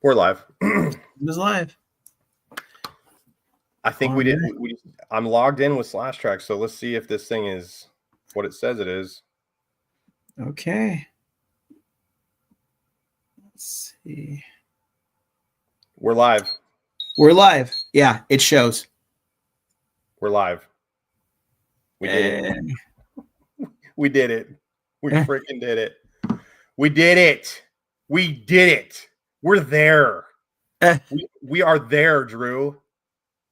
We're live. It was live. I think we did. I'm logged in with Slash Track, so let's see if this thing is what it says it is. Okay. Let's see. We're live. We're live. Yeah, it shows. We're live. We did it. We did it. We freaking did it. We did it. We did it. We're there. We are there, Drew.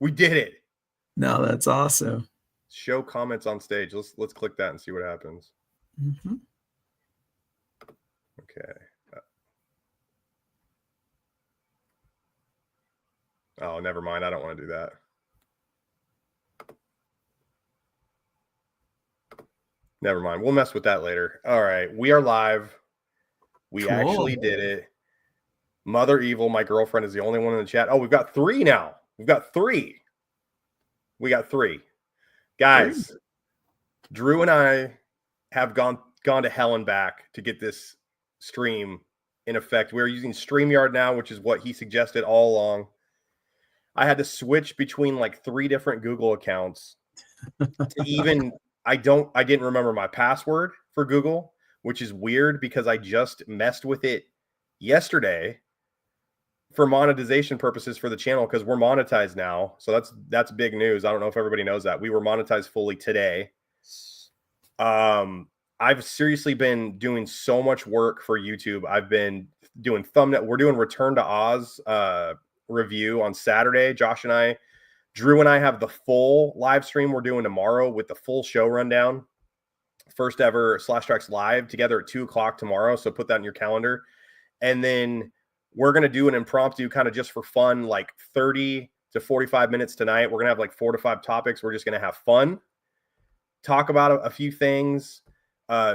We did it. No, that's awesome. Show comments on stage. Let's click that and see what happens. Mm-hmm. Okay. Oh, never mind. I don't want to do that. Never mind. We'll mess with that later. All right. We are live. We actually did it. Mother Evil, my girlfriend, is the only one in the chat. Oh, we've got 3 now. We've got 3. We got 3. Guys, Drew and I have gone to hell and back to get this stream in effect. We're using StreamYard now, which is what he suggested all along. I had to switch between like 3 different Google accounts to even I didn't remember my password for Google, which is weird because I just messed with it yesterday for monetization purposes for the channel, because we're monetized now. So that's big news. I don't know if everybody knows that. We were monetized fully today. I've seriously been doing so much work for YouTube. I've been doing thumbnail. We're doing Return to Oz review on Saturday. Josh and I, Drew and I have the full live stream we're doing tomorrow with the full show rundown. First ever Slash Tracks live together at 2:00 tomorrow. So put that in your calendar. And then we're going to do an impromptu kind of just for fun, like 30 to 45 minutes tonight. We're going to have like 4 to 5 topics. We're just going to have fun, talk about a few things.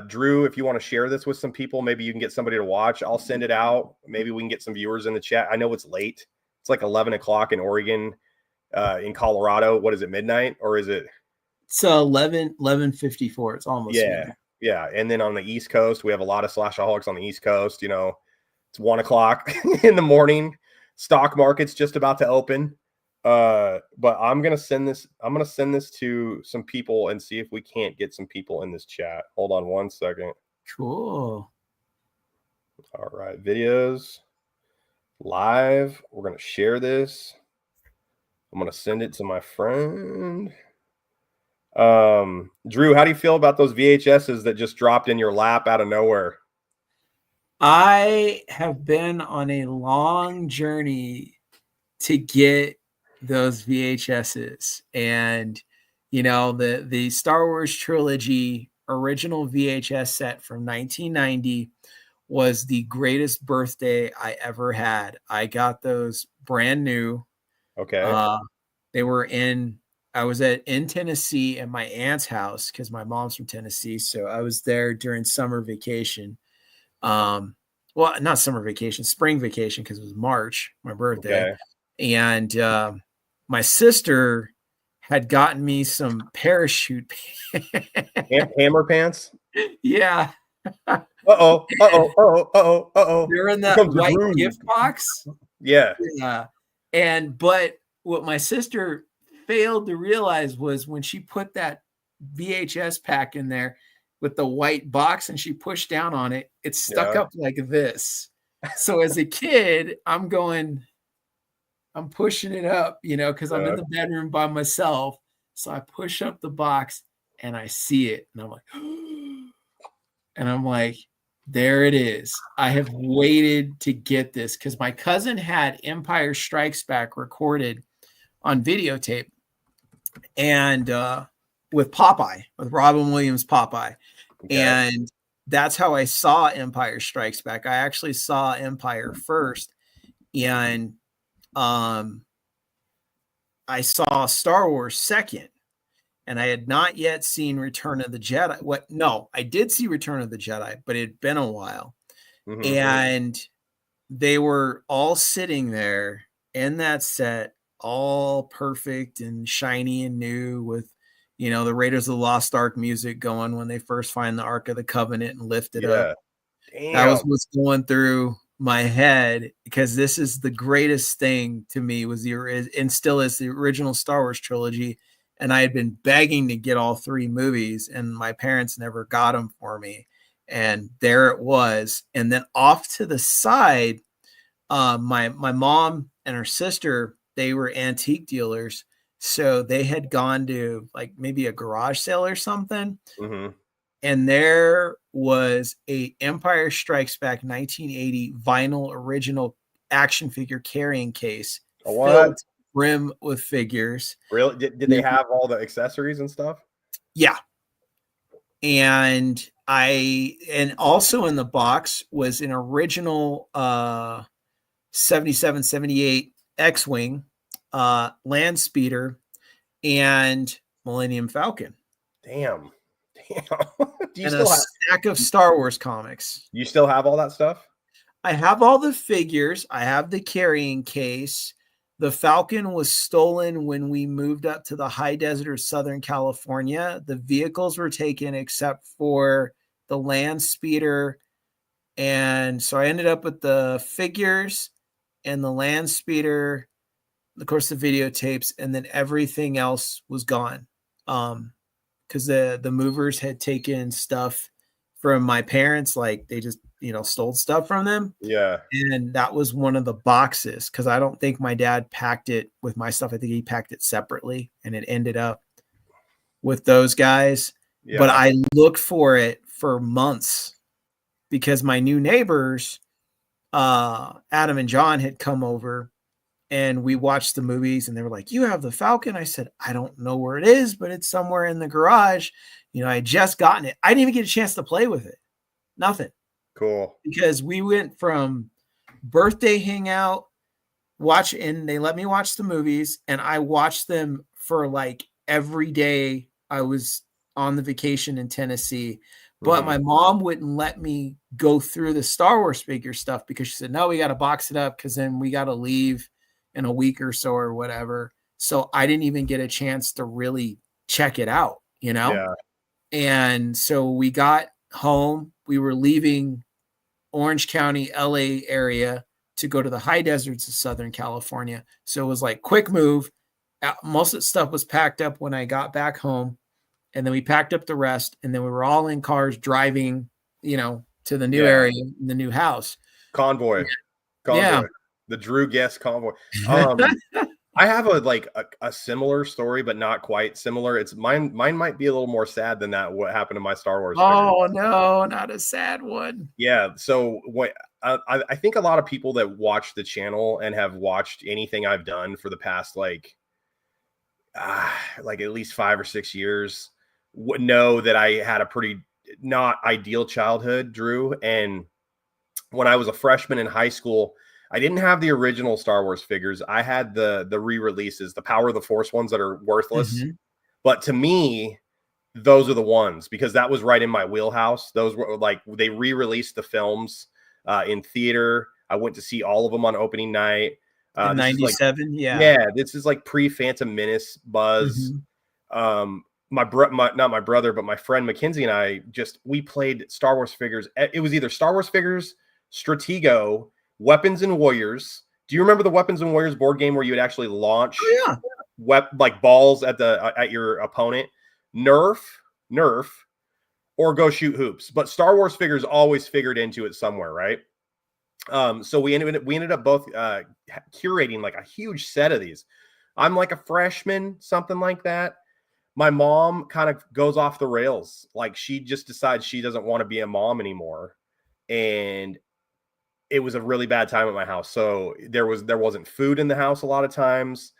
Drew, if you want to share this with some people, maybe you can get somebody to watch. I'll send it out. Maybe we can get some viewers in the chat. I know it's late. It's like 11 o'clock in Oregon, in Colorado. What is it, midnight? Or is it? It's 11:54. It's almost midnight. Yeah. And then on the East Coast, we have a lot of Slashaholics on the East Coast. You know, it's 1 o'clock in the morning. Stock market's just about to open. But I'm gonna send this to some people and see if we can't get some people in this chat. Hold on 1 second. Cool. All right, videos live. We're gonna share this. I'm gonna send it to my friend. Drew, how do you feel about those VHSs that just dropped in your lap out of nowhere? I have been on a long journey to get those VHSs, and you know, the Star Wars trilogy original VHS set from 1990 was the greatest birthday I ever had. I got those brand new. Okay. They were I was in Tennessee at my aunt's house because my mom's from Tennessee. So I was there during summer vacation. Well, not summer vacation, spring vacation, because it was March, my birthday. Okay. And my sister had gotten me some parachute hammer pants. Yeah. Uh-oh. They're in that white gift box. Yeah. But what my sister failed to realize was when she put that VHS pack in there with the white box and she pushed down on it, it stuck up like this. So as a kid, I'm pushing it up, you know, because I'm in the bedroom by myself. So I push up the box and I see it. And I'm like, there it is. I have waited to get this because my cousin had Empire Strikes Back recorded on videotape, and with Robin Williams Popeye. Okay. And that's how I saw Empire Strikes Back. I actually saw Empire first, and I saw Star Wars second, and I had not yet seen Return of the Jedi. No, I did see Return of the Jedi, but it had been a while. Mm-hmm. And they were all sitting there in that set, all perfect and shiny and new, with, you know, the Raiders of the Lost Ark music going when they first find the Ark of the Covenant and lift it up. Damn. That was what's going through my head, because this is the greatest thing to me, was and still is the original Star Wars trilogy. And I had been begging to get all 3 movies, and my parents never got them for me. And there it was. And then off to the side, my mom and her sister, they were antique dealers. So they had gone to like maybe a garage sale or something. Mm-hmm. And there was a Empire Strikes Back 1980 vinyl original action figure carrying case filled to the brim with figures. Really? Did they have all the accessories and stuff? Yeah. And also in the box was an original 77, 78 X-Wing, Land Speeder, and Millennium Falcon. Damn. Do you and still have stack of Star Wars comics? You still have all that stuff? I have all the figures. I have the carrying case. The Falcon was stolen when we moved up to the high desert of Southern California. The vehicles were taken except for the Land Speeder. And so I ended up with the figures and the Land Speeder, of course, the videotapes, and then everything else was gone. Because the movers had taken stuff from my parents, like they just, stole stuff from them. Yeah. And that was one of the boxes, because I don't think my dad packed it with my stuff. I think he packed it separately, and it ended up with those guys. Yeah. But I looked for it for months because my new neighbors, Adam and John, had come over. And we watched the movies, and they were like, "You have the Falcon?" I said, "I don't know where it is, but it's somewhere in the garage." I had just gotten it. I didn't even get a chance to play with it. Nothing. Cool. Because we went from birthday hangout, and they let me watch the movies, and I watched them for like every day I was on the vacation in Tennessee. But my mom wouldn't let me go through the Star Wars figure stuff because she said, "No, we got to box it up because then we got to leave in a week or so or whatever." So I didn't even get a chance to really check it out, Yeah. And so we got home. We were leaving Orange County, LA area to go to the high deserts of Southern California. So it was like quick move. Most of the stuff was packed up when I got back home, and then we packed up the rest, and then we were all in cars driving, to the new area, in the new house. Convoy. Yeah. The Drew Guest convoy. I have a similar story, but not quite similar. It's mine might be a little more sad than that. What happened to my Star Wars? Oh no, not a sad one. Yeah. So what I think a lot of people that watch the channel and have watched anything I've done for the past like at least 5 or 6 years would know that I had a pretty not ideal childhood, Drew. And when I was a freshman in high school, I didn't have the original Star Wars figures. I had the re-releases, the Power of the Force ones that are worthless. Mm-hmm. But to me, those are the ones, because that was right in my wheelhouse. Those were like, they re-released the films in theater. I went to see all of them on opening night. In 97, Yeah, this is like pre-Phantom Menace buzz. Mm-hmm. Not my brother, but my friend Mackenzie and I we played Star Wars figures. It was either Star Wars figures, Stratego, Weapons and Warriors. Do you remember the Weapons and Warriors board game where you would actually launch like balls at your opponent? Nerf, or go shoot hoops. But Star Wars figures always figured into it somewhere, right? So we ended up both curating like a huge set of these. I'm like a freshman, something like that. My mom kind of goes off the rails. Like she just decides she doesn't want to be a mom anymore. And it was a really bad time at my house. So there wasn't food in the house a lot of times.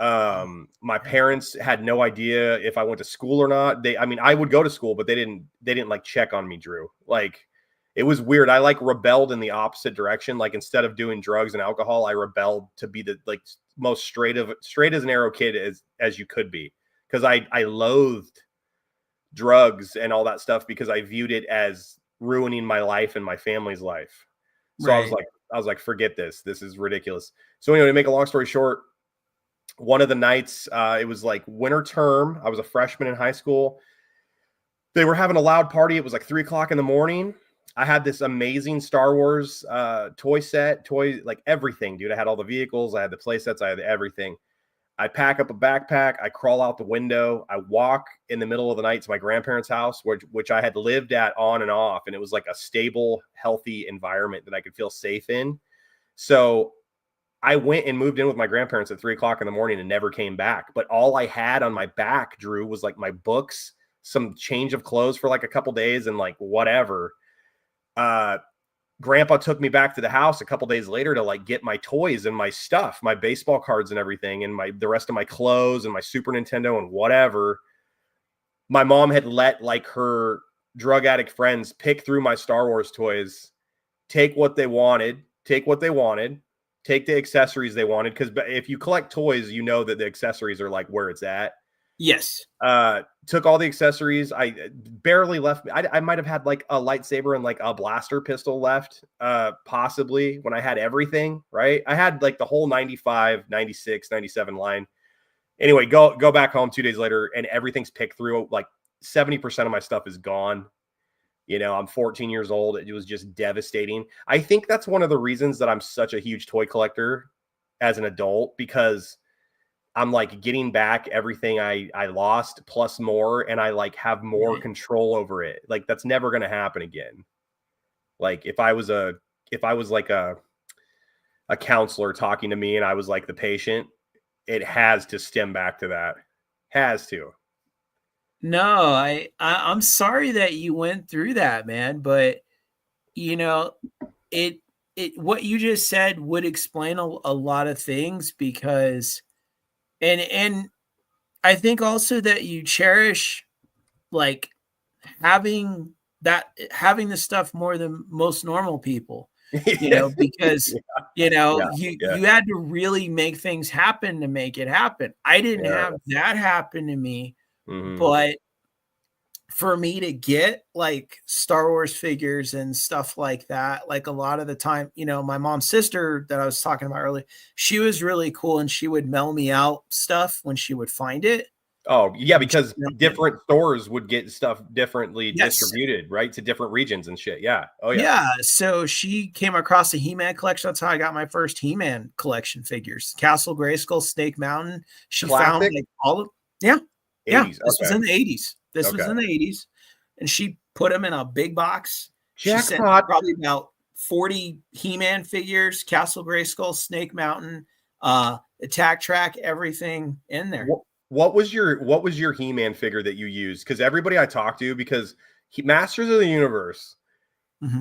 My parents had no idea if I went to school or not. I would go to school, but they didn't like check on me, Drew. Like it was weird. I like rebelled in the opposite direction. Like instead of doing drugs and alcohol, I rebelled to be the like most straight as an arrow kid as you could be. Cause I loathed drugs and all that stuff because I viewed it as ruining my life and my family's life. So right. I was like, forget this. This is ridiculous. So anyway, to make a long story short, one of the nights, it was like winter term. I was a freshman in high school. They were having a loud party. It was like 3:00 in the morning. I had this amazing Star Wars toy set, like everything, dude. I had all the vehicles, I had the play sets, I had everything. I pack up a backpack, I crawl out the window, I walk in the middle of the night to my grandparents' house, which I had lived at on and off, and it was like a stable, healthy environment that I could feel safe in. So I went and moved in with my grandparents at 3:00 in the morning and never came back. But all I had on my back, Drew, was like my books, some change of clothes for like a couple days, and like whatever. Grandpa took me back to the house a couple days later to like get my toys and my stuff, my baseball cards and everything, and the rest of my clothes and my Super Nintendo and whatever. My mom had let like her drug addict friends pick through my Star Wars toys, take what they wanted, take the accessories they wanted. Because if you collect toys, you know that the accessories are like where it's at. Yes. Took all the accessories. I barely left. I might have had like a lightsaber and like a blaster pistol left, possibly, when I had everything, right? I had like the whole 95, 96, 97 line. Anyway, go back home 2 days later and everything's picked through. Like 70% of my stuff is gone. You know, I'm 14 years old. It was just devastating. I think that's one of the reasons that I'm such a huge toy collector as an adult, because I'm like getting back everything I lost plus more, and I like have more control over it. Like that's never going to happen again. Like if I was like a counselor talking to me and I was like the patient, it has to stem back to that. Has to. No, I'm sorry that you went through that, man, but you know, it what you just said would explain a lot of things, because and I think also that you cherish like having the stuff more than most normal people, because you had to really make things happen to make it happen. I didn't have that happen to me. But for me to get like Star Wars figures and stuff like that, like a lot of the time, my mom's sister that I was talking about earlier, she was really cool and she would mail me out stuff when she would find it. Oh, yeah, because different stores would get stuff differently distributed, right, to different regions and shit. Yeah. Oh, yeah. Yeah. So she came across a He-Man collection. That's how I got my first He-Man collection figures. Castle Grayskull, Snake Mountain. She found like all of, yeah. 80s. This was in the 80s. This was in the 80s. And she put them in a big box. Jackpot. She sent probably about 40 He-Man figures, Castle Grayskull, Snake Mountain, Attack Track, everything in there. What was your He-Man figure that you used? Because everybody I talked to, because Masters of the Universe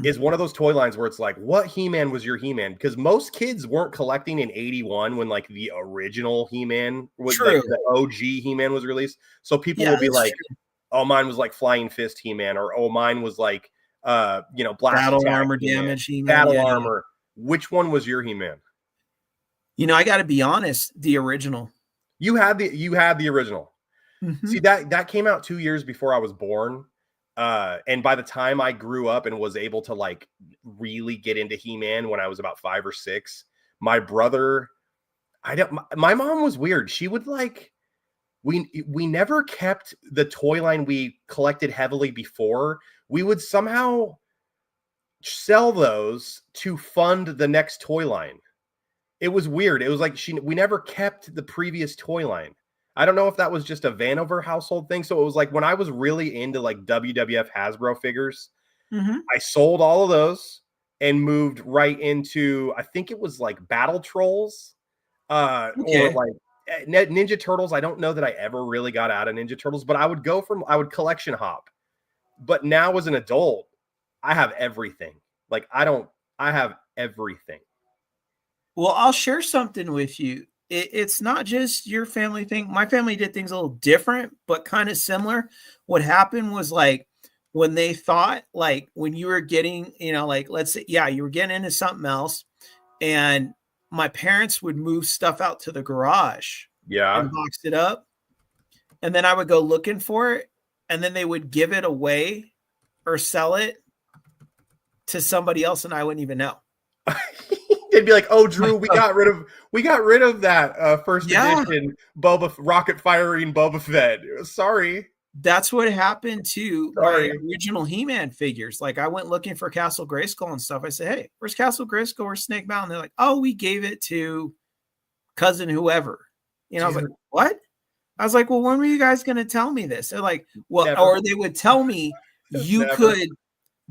is one of those toy lines where it's like, what He-Man was your He-Man? Because most kids weren't collecting in 81 when like the original He-Man was like the OG He-Man was released. So people will be like, oh, mine was like Flying Fist He-Man, or oh, mine was like Blast Battle Attack Armor He-Man, Damage He-Man. Battle Armor. Which one was your He-Man? I got to be honest, the original. You had the original. See, that came out 2 years before I was born. And by the time I grew up and was able to like really get into He-Man when I was about 5 or 6, my brother, my mom was weird. She would like, we never kept the toy line we collected heavily before. We would somehow sell those to fund the next toy line. It was weird. It was like we never kept the previous toy line. I don't know if that was just a Vanover household thing. So it was like when I was really into like WWF Hasbro figures, I sold all of those and moved right into, I think it was like Battle Trolls, or like Ninja Turtles. I don't know that I ever really got out of Ninja Turtles, but I would collection hop. But now as an adult, I have everything. Like I have everything. Well, I'll share something with you. It's not just your family thing. My family did things a little different, but kind of similar. What happened was like when they thought like when you were getting, like let's say, you were getting into something else, and my parents would move stuff out to the garage, and box it up, and then I would go looking for it, and then they would give it away or sell it to somebody else, and I wouldn't even know. They'd be like, "Oh, Drew, we got rid of that first edition rocket firing Boba Fett. Sorry." that's what happened to Sorry. my original He-Man figures. Like I went looking for Castle Grayskull and stuff. I said, hey, where's Castle Grayskull? Where's Snake Mountain? They're like, oh, we gave it to cousin whoever. You know, I was like, what? I was like, well, when were you guys going to tell me this? They're like, well, Never. or they would tell me you Never. could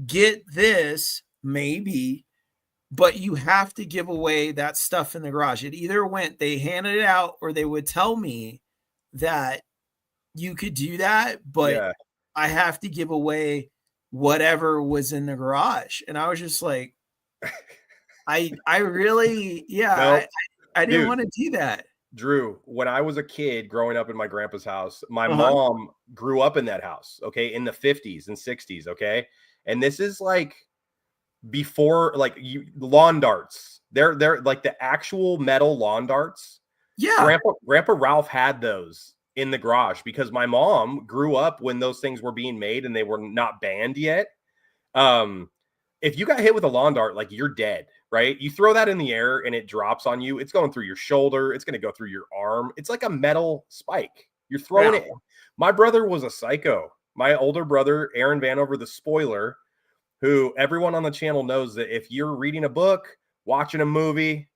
get this maybe, but you have to give away that stuff in the garage. It either went, they handed it out, or they would tell me that you could do that, but I have to give away whatever was in the garage. And I was just like, I really, I didn't want to do that. Drew, when I was a kid growing up in my grandpa's house, my mom grew up in that house, okay, in the 50s and 60s, okay? And this is like before, like, lawn darts. They're like the actual metal lawn darts. Yeah. Grandpa Ralph had those in the garage because my mom grew up when those things were being made and they were not banned yet. If you got hit with a lawn dart, like, you're dead, right? You throw that in the air and it drops on you. It's going through your shoulder. It's going to go through your arm. It's like a metal spike. You're throwing it. My brother was a psycho. My older brother, Aaron Vanover, the spoiler, who everyone on the channel knows that if you're reading a book, watching a movie,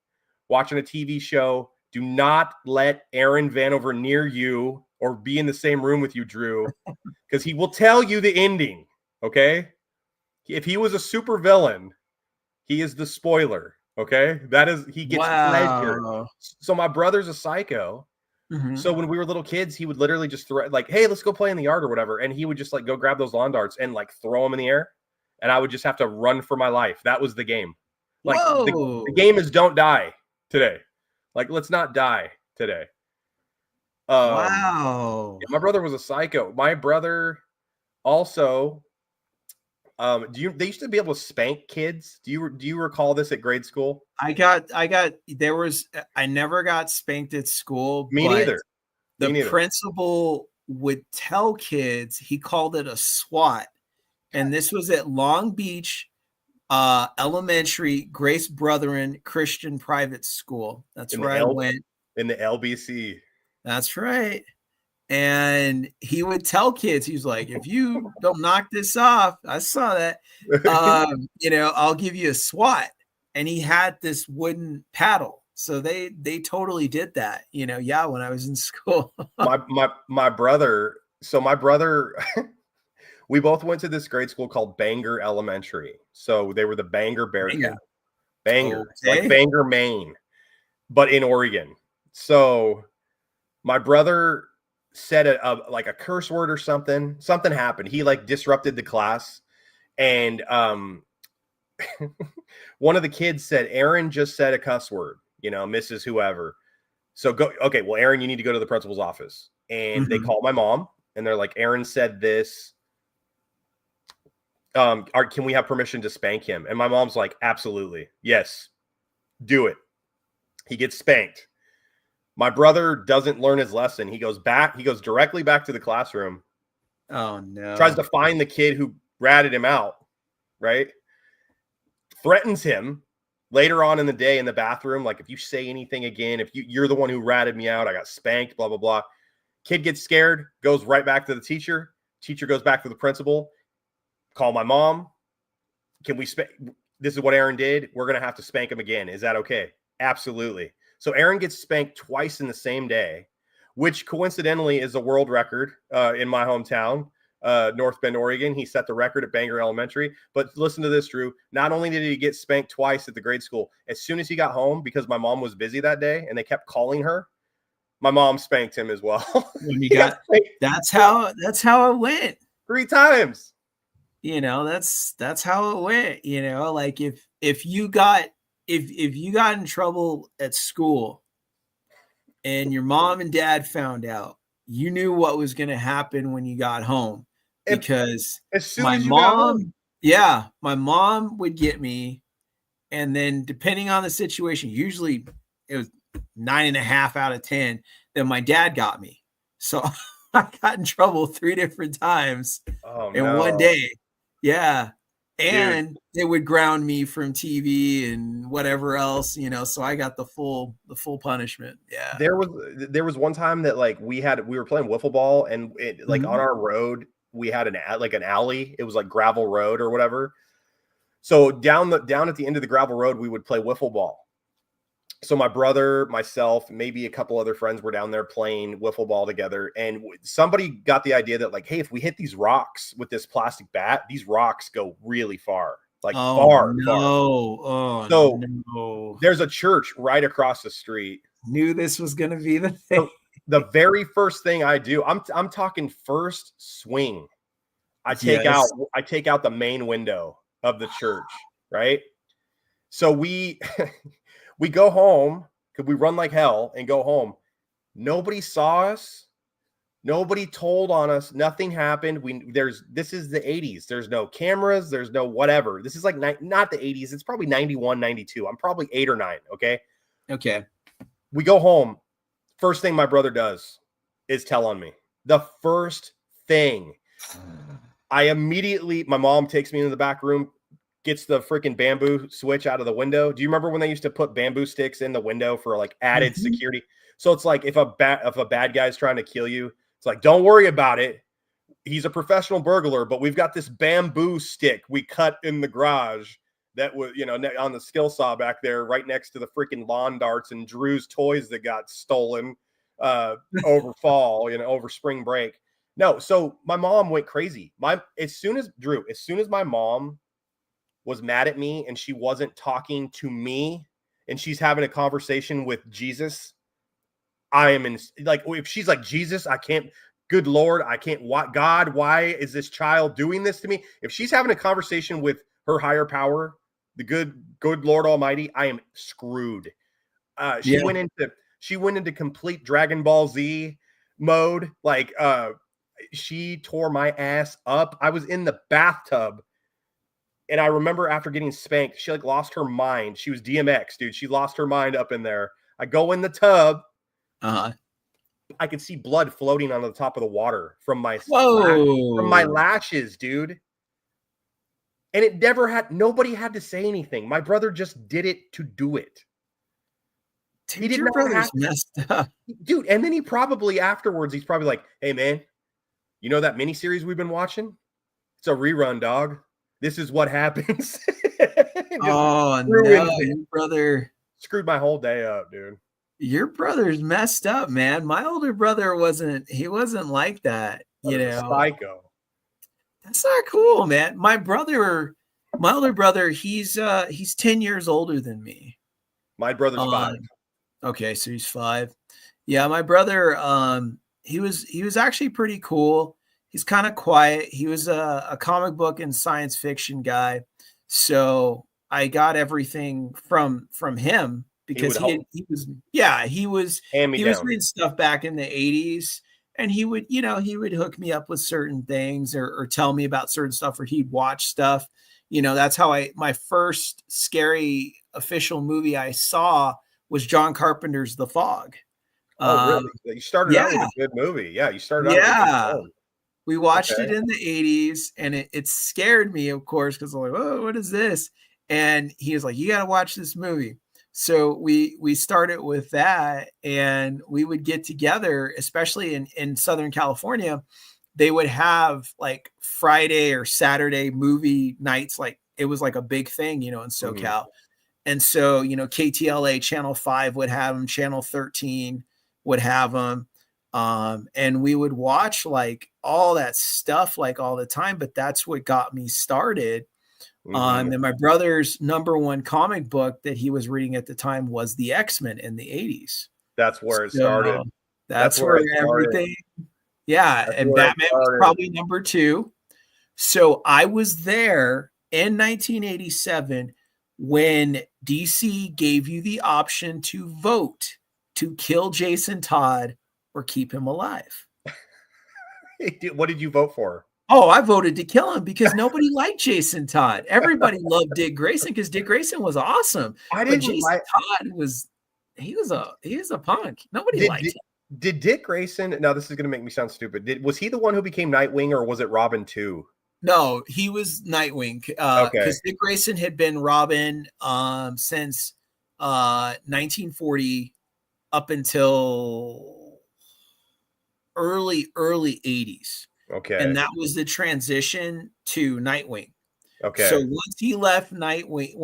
watching a TV show, do not let Aaron Vanover near you or be in the same room with you, Drew, because he will tell you the ending, okay? If he was a super villain, he is the spoiler, okay? That is, he gets pleasure. So my brother's a psycho. So when we were little kids, he would literally just throw, like, hey, let's go play in the yard or whatever. And he would just like go grab those lawn darts and like throw them in the air. And I would just have to run for my life. That was the game. Like the game is don't die today. Like, let's not die today. Wow. My brother was a psycho. My brother also, they used to be able to spank kids. Do you recall this at grade school? I never got spanked at school. Me neither. The principal would tell kids, he called it a SWAT. And this was at Long Beach Elementary Grace Brethren Christian Private School. That's where I went. In the LBC. That's right. And he would tell kids, he's like, if you don't knock this off, I saw that, I'll give you a SWAT. And he had this wooden paddle. So they totally did that, when I was in school. my brother, we both went to this grade school called Bangor Elementary. So they were the Bangor Bearcats. Bangor, like Bangor, Maine, but in Oregon. So my brother said like a curse word or something. Something happened. He like disrupted the class. And one of the kids said, Aaron just said a cuss word, Mrs. Whoever. So go, okay, well, Aaron, you need to go to the principal's office. And they called my mom and they're like, Aaron said this. Can we have permission to spank him? And my mom's like, absolutely. Yes, do it. He gets spanked. My brother doesn't learn his lesson. He goes directly back to the classroom. Oh no. Tries to find the kid who ratted him out, right? Threatens him later on in the day in the bathroom. Like, if you say anything again, if you're the one who ratted me out, I got spanked, blah, blah, blah. Kid gets scared, goes right back to the teacher. Teacher goes back to the principal. Call my mom. Can we spank? This is what Aaron did. We're going to have to spank him again. Is that okay? Absolutely. So Aaron gets spanked twice in the same day, which coincidentally is a world record in my hometown, North Bend, Oregon. He set the record at Bangor Elementary. But listen to this, Drew. Not only did he get spanked twice at the grade school, as soon as he got home, because my mom was busy that day and they kept calling her, my mom spanked him as well. That's how it went. 3 times. That's how it went. Like if you got in trouble at school and your mom and dad found out, you knew what was going to happen when you got home, because my mom would get me. And then depending on the situation, usually it was 9.5 out of 10, then my dad got me. So I got in trouble 3 different times in one day. Yeah. and it would ground me from TV and whatever else, so I got the full punishment. Yeah. There was one time that like we were playing wiffle ball, and like on our road we had an alley. It was like gravel road or whatever. So down at the end of the gravel road, we would play wiffle ball. So my brother, myself, maybe a couple other friends were down there playing wiffle ball together. And somebody got the idea that like, hey, if we hit these rocks with this plastic bat, these rocks go really far, like far. Oh, so no. There's a church right across the street. Knew this was going to be the thing. So the very first thing I do, I'm talking first swing. I take out the main window of the church, right? So we go home because we run like hell and go home. Nobody saw us. Nobody told on us. Nothing happened. This is the 80s. There's no cameras. There's no whatever. This is like not the 80s. It's probably 91, 92. I'm probably 8 or 9. Okay. We go home. First thing my brother does is tell on me. The first thing. My mom takes me into the back room, gets the freaking bamboo switch out of the window. Do you remember when they used to put bamboo sticks in the window for like added security? So it's like if a bad guy's trying to kill you, it's like, don't worry about it. He's a professional burglar, but we've got this bamboo stick we cut in the garage that was, on the skill saw back there right next to the freaking lawn darts and Drew's toys that got stolen over fall, over spring break. No, so my mom went crazy. As soon as my mom was mad at me and she wasn't talking to me and she's having a conversation with Jesus, I am if she's like, Jesus, I can't, good Lord, I can't, God, why is this child doing this to me? If she's having a conversation with her higher power, the good Lord Almighty, I am screwed. She went into complete Dragon Ball Z mode. Like, she tore my ass up. I was in the bathtub. And I remember after getting spanked, she like lost her mind. She was DMX, dude. She lost her mind up in there. I go in the tub. I could see blood floating on the top of the water from my lashes, dude. And nobody had to say anything. My brother just did it to do it. Dude, he didn't your brother's messed up. Dude, and then afterwards, he's probably like, hey man, you know that miniseries we've been watching? It's a rerun, dog. This is what happens. Oh, no, your brother screwed my whole day up, dude. Your brother's messed up, man. My older brother wasn't like that, Psycho. That's not cool, man. My older brother, he's 10 years older than me. My brother's 5. Okay, so he's 5. Yeah, my brother, he was actually pretty cool. He's kind of quiet. He was a comic book and science fiction guy. So I got everything from him because he was reading stuff back in the 80s, and he would hook me up with certain things or tell me about certain stuff, or he'd watch stuff. That's how my first scary official movie I saw was John Carpenter's The Fog. Oh, really? You started out with a good movie. Yeah, you started out with a good film. We watched it in the 80s, and it scared me, of course, because I'm like, oh, what is this? And he was like, you got to watch this movie. So we started with that, and we would get together, especially in Southern California. They would have like Friday or Saturday movie nights. Like it was like a big thing, in SoCal. Mm-hmm. And so, KTLA Channel 5 would have them, Channel 13 would have them. And we would watch like all that stuff like all the time, but that's what got me started. And my brother's number one comic book that he was reading at the time was the X-Men in the 80s. That's where it started. That's where everything. Yeah. And Batman was probably number 2. So I was there in 1987 when DC gave you the option to vote to kill Jason Todd or keep him alive. What did you vote for? Oh, I voted to kill him because nobody liked Jason Todd. Everybody loved Dick Grayson because Dick Grayson was awesome. Todd was a punk. Nobody liked him. Did Dick Grayson? Now this is going to make me sound stupid. Was he the one who became Nightwing, or was it Robin too? No, he was Nightwing. Okay. Because Dick Grayson had been Robin since 1940 up until early 80s. Okay. And that was the transition to Nightwing. Okay. So once he left Nightwing,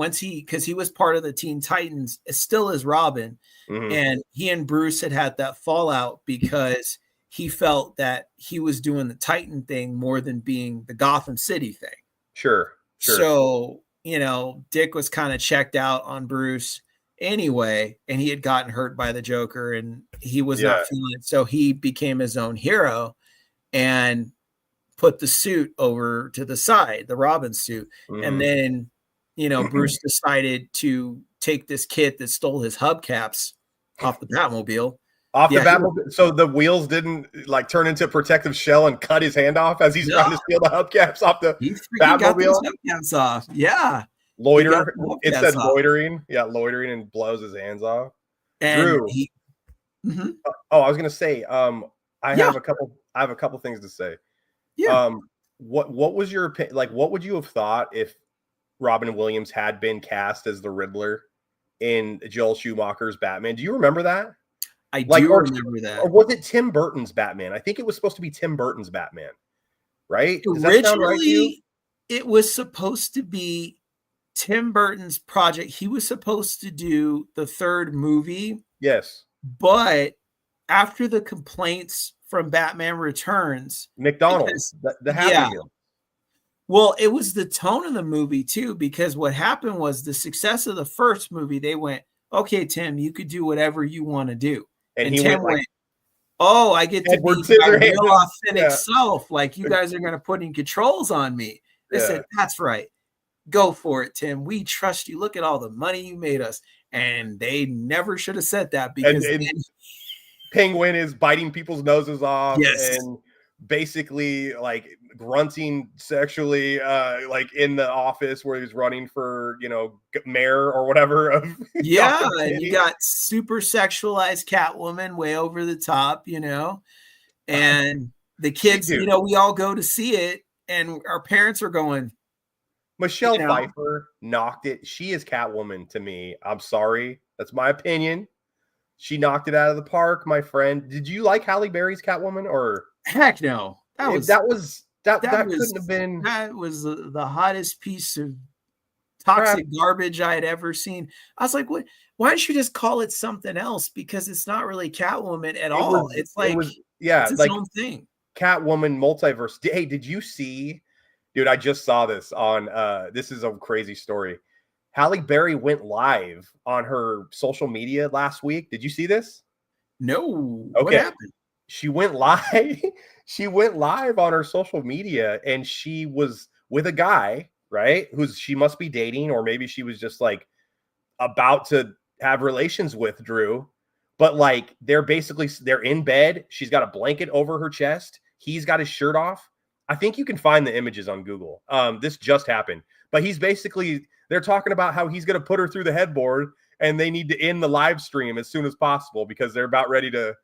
because he was part of the Teen Titans, still as Robin, and he and Bruce had that fallout because he felt that he was doing the Titan thing more than being the Gotham City thing. Sure. So, Dick was kind of checked out on Bruce anyway, and he had gotten hurt by the Joker and he was not feeling it. So he became his own hero and put the suit over to the side, the Robin suit. And then, Bruce decided to take this kit that stole his hubcaps off the Batmobile. Off the Batmobile, so the wheels didn't like turn into a protective shell and cut his hand off as he's trying to steal the hubcaps off the Batmobile. Got those hubcaps off. Yeah. Loiter. It said loitering. Yeah, loitering, and blows his hands off. And Drew. I was gonna say, I have a couple things to say. Yeah. What was your opinion? Like, what would you have thought if Robin Williams had been cast as the Riddler in Joel Schumacher's Batman? Do you remember that? I do remember that. Or was it Tim Burton's Batman? I think it was supposed to be Tim Burton's Batman, right? Originally, it was supposed to be Tim Burton's project. He was supposed to do the third movie. Yes. But after the complaints from Batman Returns, McDonald's, the Happy Meal. Well, it was the tone of the movie too, because what happened was the success of the first movie, they went, okay, Tim, you could do whatever you want to do. And Tim went, oh, I get to be my real authentic self. Like, you guys are going to put in controls on me. They said, that's right. Go for it, Tim. We trust you. Look at all the money you made us. And they never should have said that, because Penguin is biting people's noses off and basically like grunting sexually, like in the office where he's running for, mayor or whatever. And you got super sexualized Catwoman way over the top, and the kids, we all go to see it, and our parents are going. Michelle Pfeiffer knocked it. She is Catwoman to me. I'm sorry. That's my opinion. She knocked it out of the park, my friend. Did you like Halle Berry's Catwoman, or? Heck no. That couldn't have been. That was the hottest piece of toxic garbage I had ever seen. I was like, what? Why don't you just call it something else? Because it's not really Catwoman at all. It's its own thing. Catwoman multiverse. Hey, did you see? Dude, I just saw this on. This is a crazy story. Halle Berry went live on her social media last week. Did you see this? No. Okay. What happened? She went live. She went live on her social media, and she was with a guy, right? She must be dating, or maybe she was just like about to have relations with, Drew. But like they're in bed. She's got a blanket over her chest. He's got his shirt off. I think you can find the images on Google. This just happened, but they're talking about how he's going to put her through the headboard, and they need to end the live stream as soon as possible because they're about ready to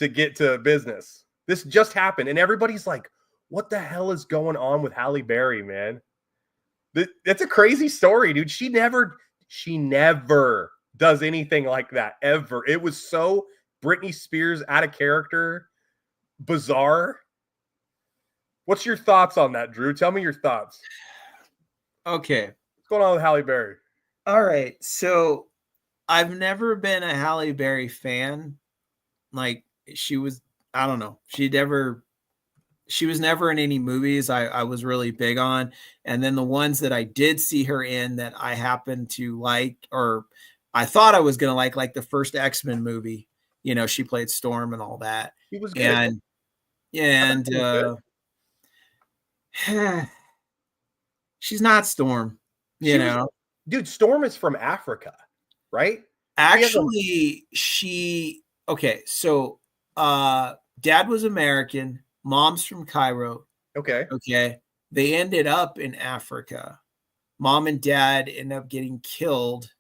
get to business. This just happened, and everybody's like, what the hell is going on with Halle Berry, man? That's a crazy story, dude. She never does anything like that, ever. It was so Britney Spears out of character, bizarre. What's your thoughts on that, Drew? Tell me your thoughts. Okay. What's going on with Halle Berry? All right. So I've never been a Halle Berry fan. Like, I don't know. She was never in any movies I was really big on. And then the ones that I did see her in that I happened to like, or I thought I was going to like the first X-Men movie, she played Storm and all that. She was good. And she's not Storm, dude. Storm is from Africa, right? Actually, okay. So, dad was American, mom's from Cairo. Okay. They ended up in Africa. Mom and dad end up getting killed.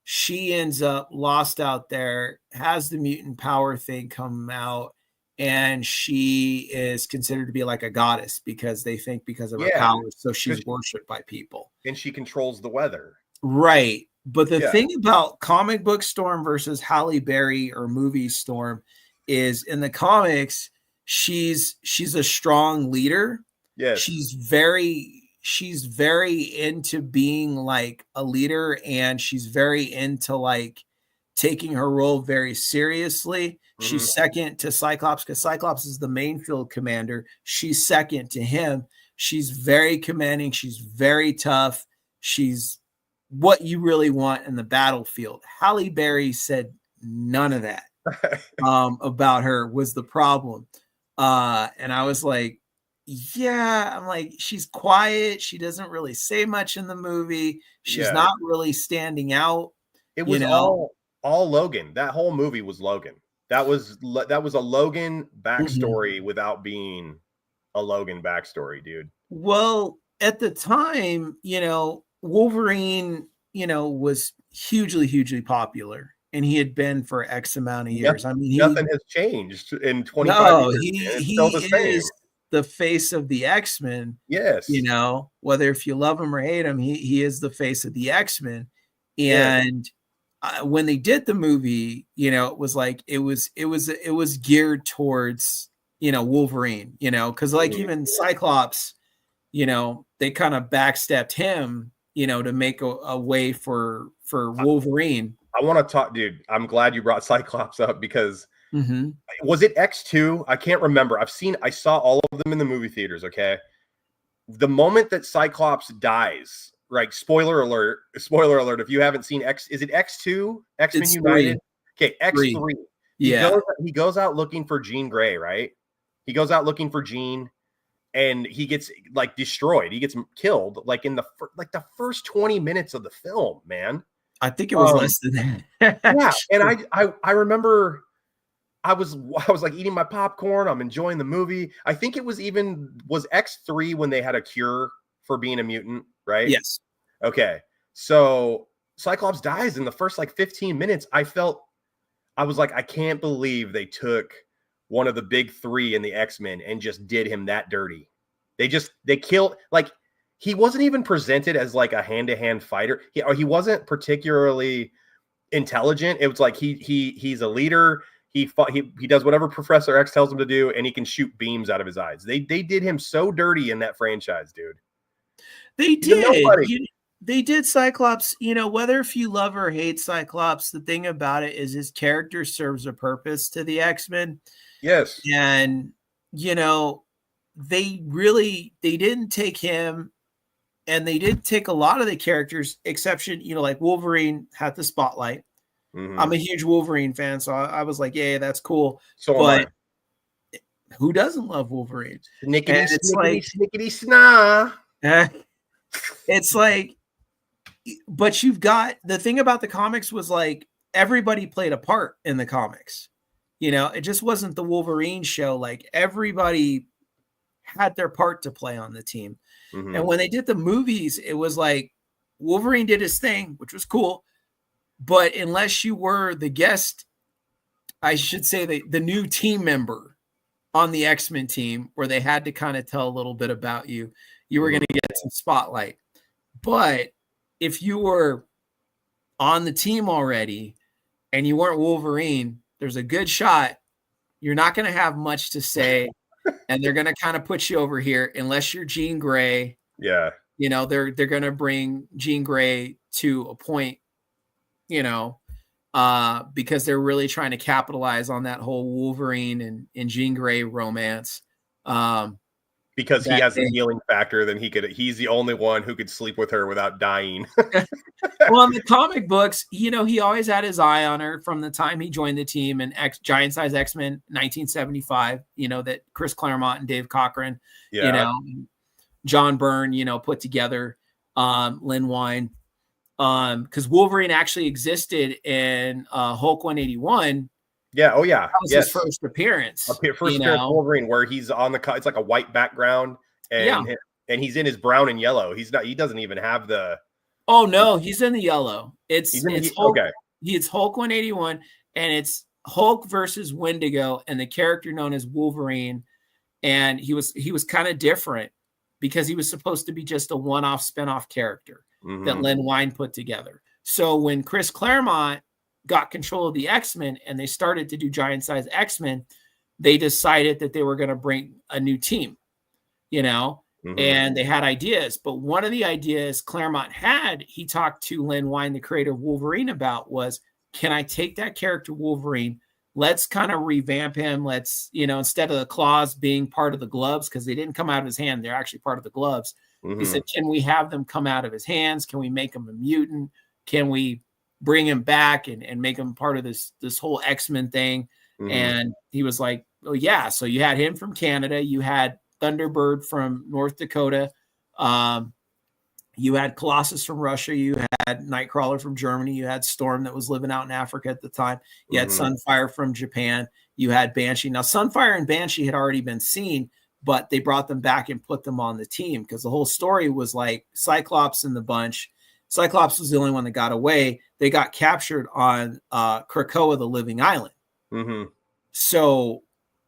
She ends up lost out there, has the mutant power thing come out, and she is considered to be like a goddess because they think because of her Yeah, powers, so she's worshipped by people. and she controls the weather. Right. But the Yeah. thing about comic book Storm versus Halle Berry or movie Storm is in the comics, she's a strong leader. Yes. She's very into being like a leader, and she's very into like taking her role very seriously. She's second to Cyclops because Cyclops is the main field commander. She's second to him. She's very commanding. She's very tough. She's what you really want in the battlefield. Halle Berry said none of that about her was the problem. And I was like, yeah, I'm like, she's quiet. She doesn't really say much in the movie. She's not really standing out. It was all Logan. That whole movie was Logan. That was a Logan backstory without being a Logan backstory, dude. Well, at the time, Wolverine, was hugely popular, and he had been for X amount of years. I mean, nothing has changed in 25 years. He still the same. is the face of the X-Men. Yes. Whether if you love him or hate him, he is the face of the X-Men. And when they did the movie, it was like it was geared towards Wolverine, because like even Cyclops, they kind of backstepped him, to make a way for Wolverine. I want to talk, dude. I'm glad you brought Cyclops up because was it X2? I can't remember. I saw all of them in the movie theaters. Okay. The moment that Cyclops dies, right? Spoiler alert. If you haven't seen is it X2? X-Men United? 3. Okay. X3. Yeah. He goes out looking for Jean Grey, right? He goes out looking for Jean. And he gets like destroyed. He gets killed like in the first 20 minutes of the film, man. I think it was less than that. Yeah, and I remember I was like eating my popcorn. I'm enjoying the movie. I think it was X3 when they had a cure for being a mutant, right? Yes. Okay. So Cyclops dies in the first like 15 minutes. I was like, I can't believe they took one of the big three in the X-Men and just did him that dirty. They killed, like, he wasn't even presented as like a hand-to-hand fighter. He wasn't particularly intelligent. It was like he's a leader. He does whatever Professor X tells him to do, and he can shoot beams out of his eyes. They did him so dirty in that franchise, dude. They did. They did Cyclops, whether if you love or hate Cyclops, the thing about it is his character serves a purpose to the X-Men. Yes. And, they didn't take him, and they did take a lot of the characters, exception, like Wolverine had the spotlight. I'm a huge Wolverine fan, so I was like, yeah, that's cool. But who doesn't love Wolverine? Snickety sna. It's like, but you've got the thing about the comics was like everybody played a part in the comics. It just wasn't the Wolverine show. Like everybody had their part to play on the team. And when they did the movies, it was like Wolverine did his thing, which was cool. But unless you were the guest, I should say the new team member on the X-Men team, where they had to kind of tell a little bit about you, you were going to get some spotlight. But if you were on the team already and you weren't Wolverine, there's a good shot you're not going to have much to say, and they're going to kind of put you over here unless you're Jean Grey. Yeah. They're going to bring Jean Grey to a point, because they're really trying to capitalize on that whole Wolverine and Jean Grey romance. Because he has a healing factor, then he's the only one who could sleep with her without dying. Well, in the comic books, he always had his eye on her from the time he joined the team in Giant Size X-Men 1975, that Chris Claremont and Dave Cochran, John Byrne, put together, Lynn Wein, because Wolverine actually existed in Hulk 181. Yeah. Oh, yeah. That was his first appearance. First appearance of Wolverine, where he's on it's like a white background, and he's in his brown and yellow. He doesn't even have the. Oh no, he's in the yellow. It's Hulk 181, and it's Hulk versus Wendigo, and the character known as Wolverine. And he was kind of different because he was supposed to be just a one-off spin-off character that Len Wein put together. So when Chris Claremont got control of the X-Men and they started to do giant-size X-Men, they decided that they were going to bring a new team, and they had ideas. But one of the ideas Claremont had, he talked to Len Wein, the creator of Wolverine, about was, can I take that character Wolverine, let's kind of revamp him. Let's, instead of the claws being part of the gloves, because they didn't come out of his hand, they're actually part of the gloves. He said, can we have them come out of his hands? Can we make him a mutant? Can we bring him back and make him part of this whole X-Men thing? And he was like, oh yeah. So you had him from Canada. You had Thunderbird from North Dakota. You had Colossus from Russia. You had Nightcrawler from Germany. You had Storm that was living out in Africa at the time. You had Sunfire from Japan. You had Banshee. Now, Sunfire and Banshee had already been seen, but they brought them back and put them on the team because the whole story was like Cyclops and the bunch. Cyclops was the only one that got away. They got captured on Krakoa, the Living Island. So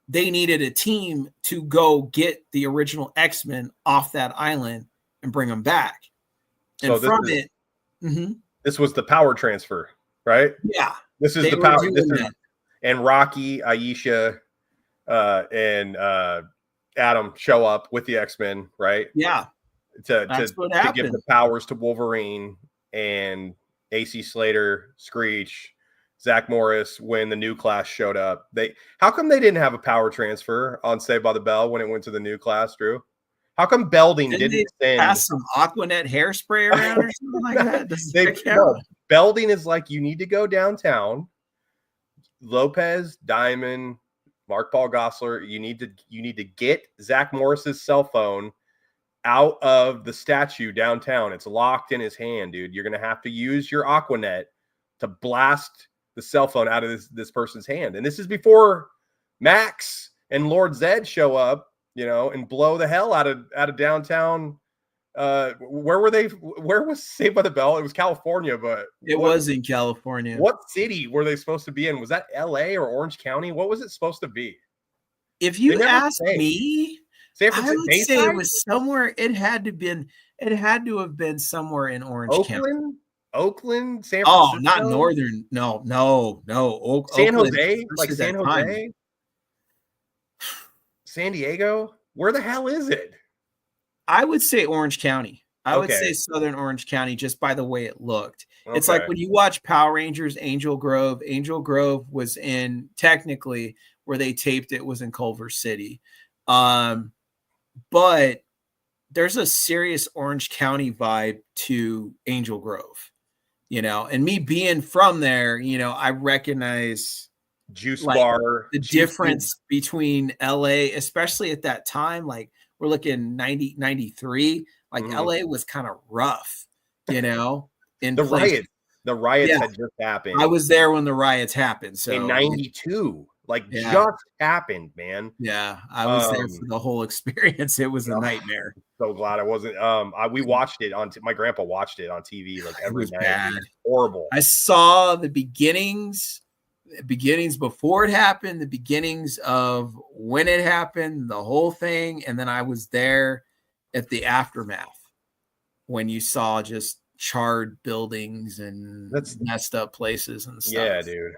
they needed a team to go get the original X-Men off that island and bring them back. And so from this was the power transfer, right? Yeah. This is the power. And Rocky, Aisha, and Adam show up with the X-Men, right? Yeah. To give the powers to Wolverine and AC Slater, Screech, Zach Morris when the new class showed up. How come they didn't have a power transfer on Saved by the Bell when it went to the new class, Drew? How come Belding didn't send pass some Aquanet hairspray around or something like that? Belding is like, you need to go downtown. Lopez, Diamond, Mark Paul Gosselaar, you need to get Zach Morris's cell phone out of the statue downtown. It's locked in his hand, dude. You're gonna have to use your Aquanet to blast the cell phone out of this person's hand. And this is before Max and Lord Zed show up, and blow the hell out of downtown. Where were they? Where was Saved by the Bell? It was California, but it was in California. What city were they supposed to be in? Was that LA or Orange County? What was it supposed to be? If you ask me, I would say it was somewhere. It had to have been somewhere in Orange County. Oakland, San Francisco. Oh, not northern. No. San Jose, like San Jose. San Diego? Where the hell is it? I would say Orange County. I would say Southern Orange County just by the way it looked. Okay. It's like when you watch Power Rangers, Angel Grove. Angel Grove was in, technically, where they taped it was in Culver City. But there's a serious Orange County vibe to Angel Grove, and me being from there, I recognize Juice bar, the difference between LA, especially at that time. Like we're looking 93, like LA was kind of rough, in the riots had just happened. I was there when the riots happened. So in 92, just happened, man. Yeah. I was there for the whole experience. It was a nightmare. So glad I wasn't. We watched it my grandpa watched it on TV every night. Bad. It was horrible. I saw the beginnings before it happened, the beginnings of when it happened, the whole thing. And then I was there at the aftermath when you saw just charred buildings and messed up places and stuff. Yeah, dude.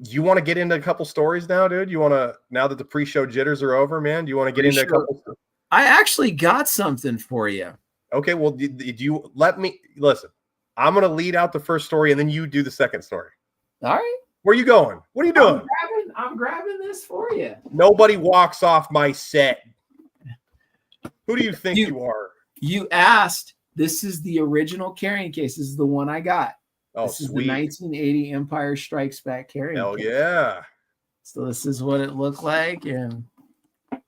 You want to get into a couple stories now, dude? You want to, now that the pre-show jitters are over, man, do you want to get into a couple? I actually got something for you. Okay, well, do you let me listen? I'm going to lead out the first story and then you do the second story. All right. Where are you going? What are you doing? I'm grabbing this for you. Nobody walks off my set. Who do you think you are? You asked. This is the original carrying case. This is the one I got. Oh, this is the 1980 Empire Strikes Back carrying case. Yeah. So this is what it looked like. And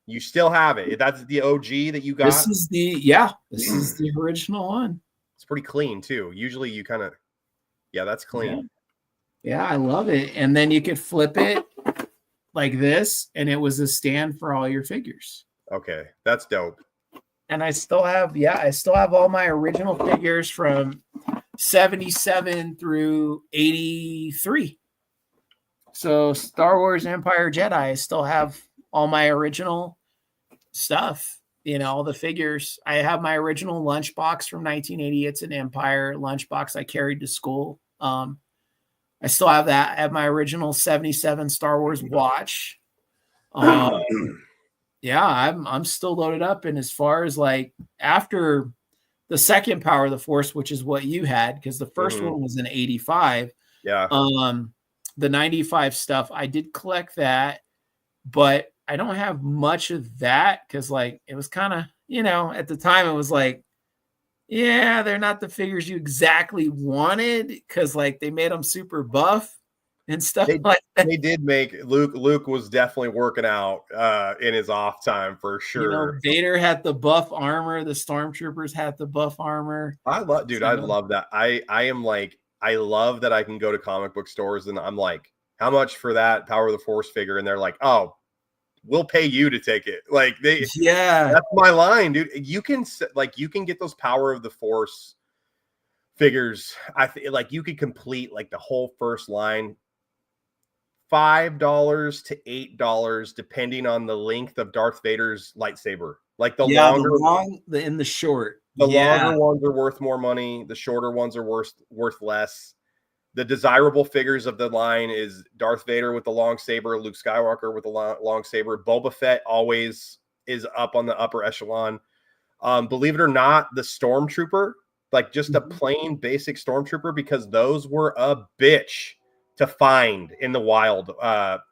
you still have it. That's the OG that you got? This is the original one. It's pretty clean, too. Usually you kind of, that's clean. Yeah, I love it. And then you could flip it like this, and it was a stand for all your figures. Okay, that's dope. And I still have all my original figures from 77 through 83. So Star Wars Empire Jedi, I still have all my original stuff, all the figures. I have my original lunchbox from 1980. It's an Empire lunchbox I carried to school. I still have that. I have my original 77 Star Wars watch. Yeah, I'm still loaded up. And as far as like after the second Power of the Force, which is what you had, because the first one was in 85. Yeah. The 95 stuff, I did collect that, but I don't have much of that because like it was kind of, at the time it was like, yeah, they're not the figures you exactly wanted because like they made them super buff and stuff like that. They did make Luke was definitely working out in his off time for sure. Vader had the buff armor, the stormtroopers had the buff armor. I love that. I love that I can go to comic book stores and I'm like, how much for that Power of the Force figure? And they're like, oh, we'll pay you to take it. Like that's my line, dude. You can get those Power of the Force figures. I think like you could complete like the whole first line. $5 to $8, depending on the length of Darth Vader's lightsaber. Like the longer, the short. The longer ones are worth more money. The shorter ones are worth less. The desirable figures of the line is Darth Vader with the long saber, Luke Skywalker with the long saber. Boba Fett always is up on the upper echelon. Believe it or not, the Stormtrooper, like just a plain basic Stormtrooper, because those were a bitch to find in the wild,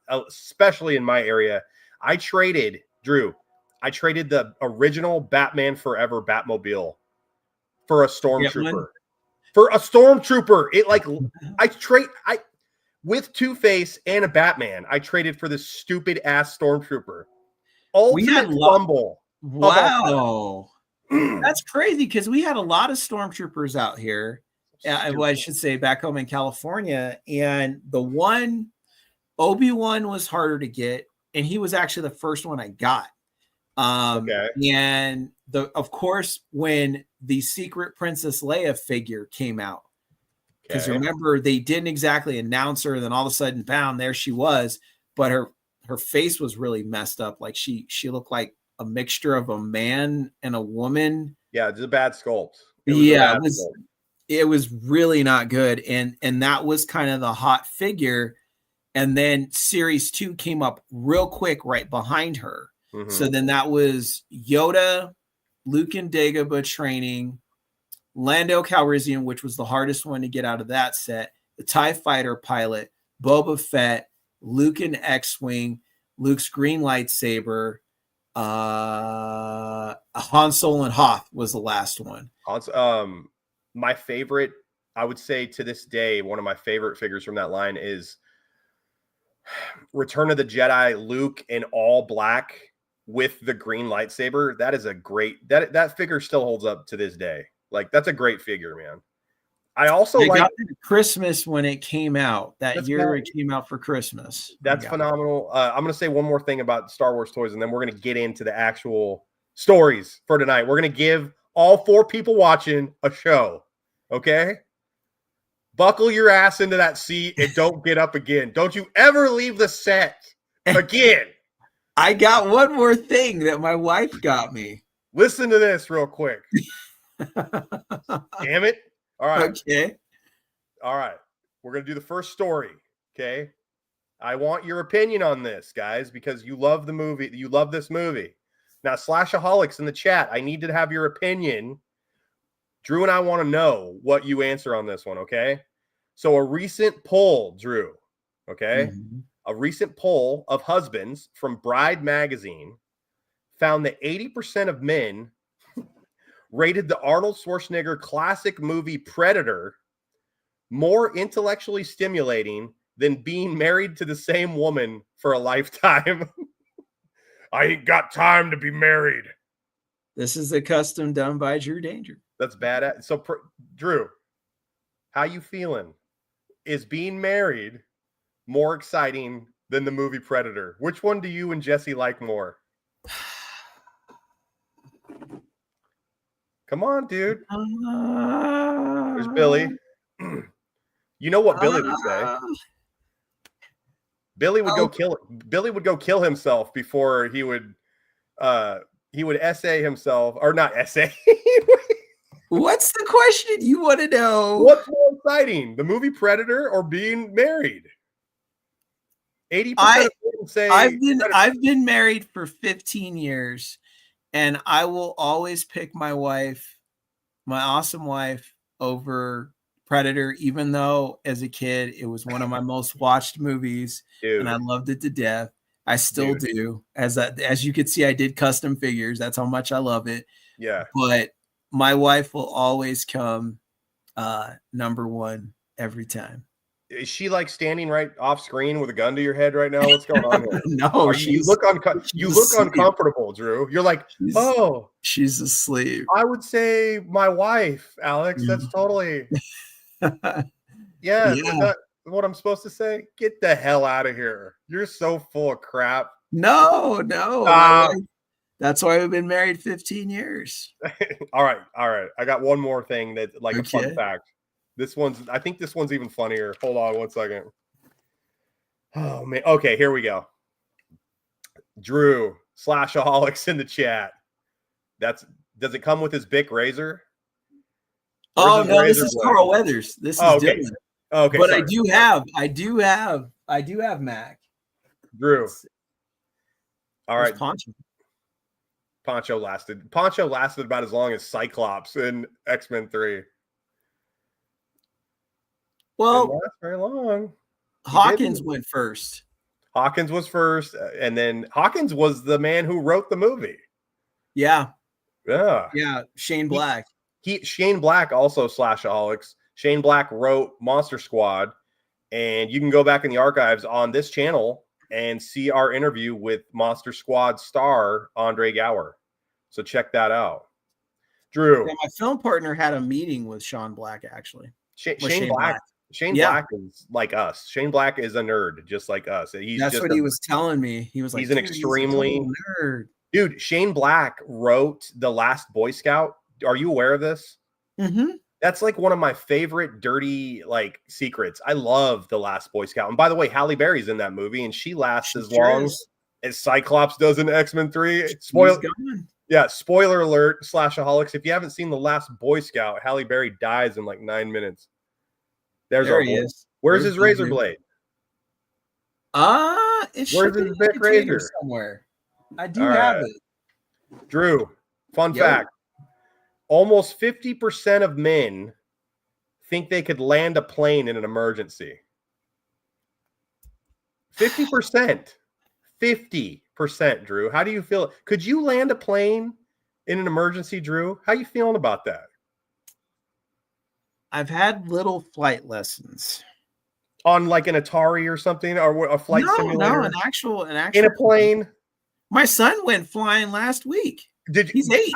especially in my area. I traded the original Batman Forever Batmobile for a Stormtrooper. With Two-Face and a Batman, I traded for this stupid ass Stormtrooper. Ultimate fumble. Wow. That's crazy because we had a lot of Stormtroopers out here. I should say back home in California. And the one, Obi-Wan was harder to get. And he was actually the first one I got. And of course, when the Secret Princess Leia figure came out, because remember, they didn't exactly announce her. Then all of a sudden, bam, there she was. But her face was really messed up. Like she looked like a mixture of a man and a woman. Yeah, just a bad sculpt. It was really not good. And that was kind of the hot figure. And then Series 2 came up real quick right behind her. Mm-hmm. So then that was Yoda, Luke and Dagobah training, Lando Calrissian, which was the hardest one to get out of that set, the TIE Fighter pilot, Boba Fett, Luke and X-Wing, Luke's green lightsaber, Han Solo and Hoth was the last one. My favorite, I would say to this day, one of my favorite figures from that line is Return of the Jedi Luke in all black with the green lightsaber. That is a great, that figure still holds up to this day. Like, that's a great figure, man. I also got it at Christmas when it came out. That year it came out for Christmas. That's phenomenal. I'm going to say one more thing about Star Wars toys, and then we're going to get into the actual stories for tonight. We're going to give all 4 people watching a show. Okay? Buckle your ass into that seat and don't get up again. Don't you ever leave the set again. I got one more thing that my wife got me. Listen to this real quick. Damn it. All right. Okay. All right. We're going to do the first story. Okay. I want your opinion on this, guys, because you love the movie. You love this movie. Now, Slashaholics in the chat, I need to have your opinion. Drew and I want to know what you answer on this one, okay? So a recent poll, Drew, okay? Mm-hmm. A recent poll of husbands from Bride magazine found that 80% of men rated the Arnold Schwarzenegger classic movie Predator more intellectually stimulating than being married to the same woman for a lifetime. I ain't got time to be married. This is a custom done by Drew Danger. That's bad. So, Drew, how you feeling? Is being married more exciting than the movie Predator? Which one do you and Jesse like more? Come on, dude. There's Billy. You know what Billy would say. Billy would go kill himself before he would essay himself, or not essay. What's the question you want to know? What's more exciting, the movie Predator or being married? 80% of women say I've been married for 15 years, and I will always pick my wife, my awesome wife, over Predator, even though as a kid it was one of my most watched movies, and I loved it to death. I still do. As you could see, I did custom figures. That's how much I love it. Yeah. But my wife will always come number one every time. Is she like standing right off screen with a gun to your head right now? What's going on here? No, you look uncomfortable, Drew. You're like, she's asleep. I would say my wife, Alex. That's totally Is that what I'm supposed to say? Get the hell out of here. You're so full of crap. No. That's why we've been married 15 years. All right. I got one more thing that's like a fun fact. I think this one's even funnier. Hold on 1 second. Oh man. Okay, here we go. Drew /aholics in the chat. Does it come with his Bic razor? Oh no, this is Carl Weathers. This is different. Okay, but sorry. I do have Mac. Drew. All right. Poncho lasted about as long as Cyclops in X-Men 3. Well, didn't last very long. Hawkins went first. Hawkins was first, and then Hawkins was the man who wrote the movie. Yeah. Yeah. Shane Black. Shane Black also /aholics. Shane Black wrote Monster Squad, and you can go back in the archives on this channel and see our interview with Monster Squad star Andre Gower. So check that out. Drew. Yeah, my film partner had a meeting with Sean Black, actually. Shane Black is like us. Shane Black is a nerd, just like us. That's what he was telling me. He was like, he's an extremely nerd. Dude, Shane Black wrote The Last Boy Scout. Are you aware of this? Mm-hmm. That's like one of my favorite dirty secrets. I love The Last Boy Scout. And by the way, Halle Berry's in that movie, and she lasts as long as Cyclops does in X-Men 3. Spoiler alert /aholics. If you haven't seen The Last Boy Scout, Halle Berry dies in like 9 minutes. There he is. Where's his razor blade? Where's his Bic razor? Somewhere. I do have it. Drew, fun fact. Almost 50% of men think they could land a plane in an emergency. 50%. 50%, Drew. How do you feel? Could you land a plane in an emergency, Drew? How you feeling about that? I've had little flight lessons. On like an Atari or something, or a flight simulator? No, an actual in a plane. My son went flying last week. Did you? He's 8.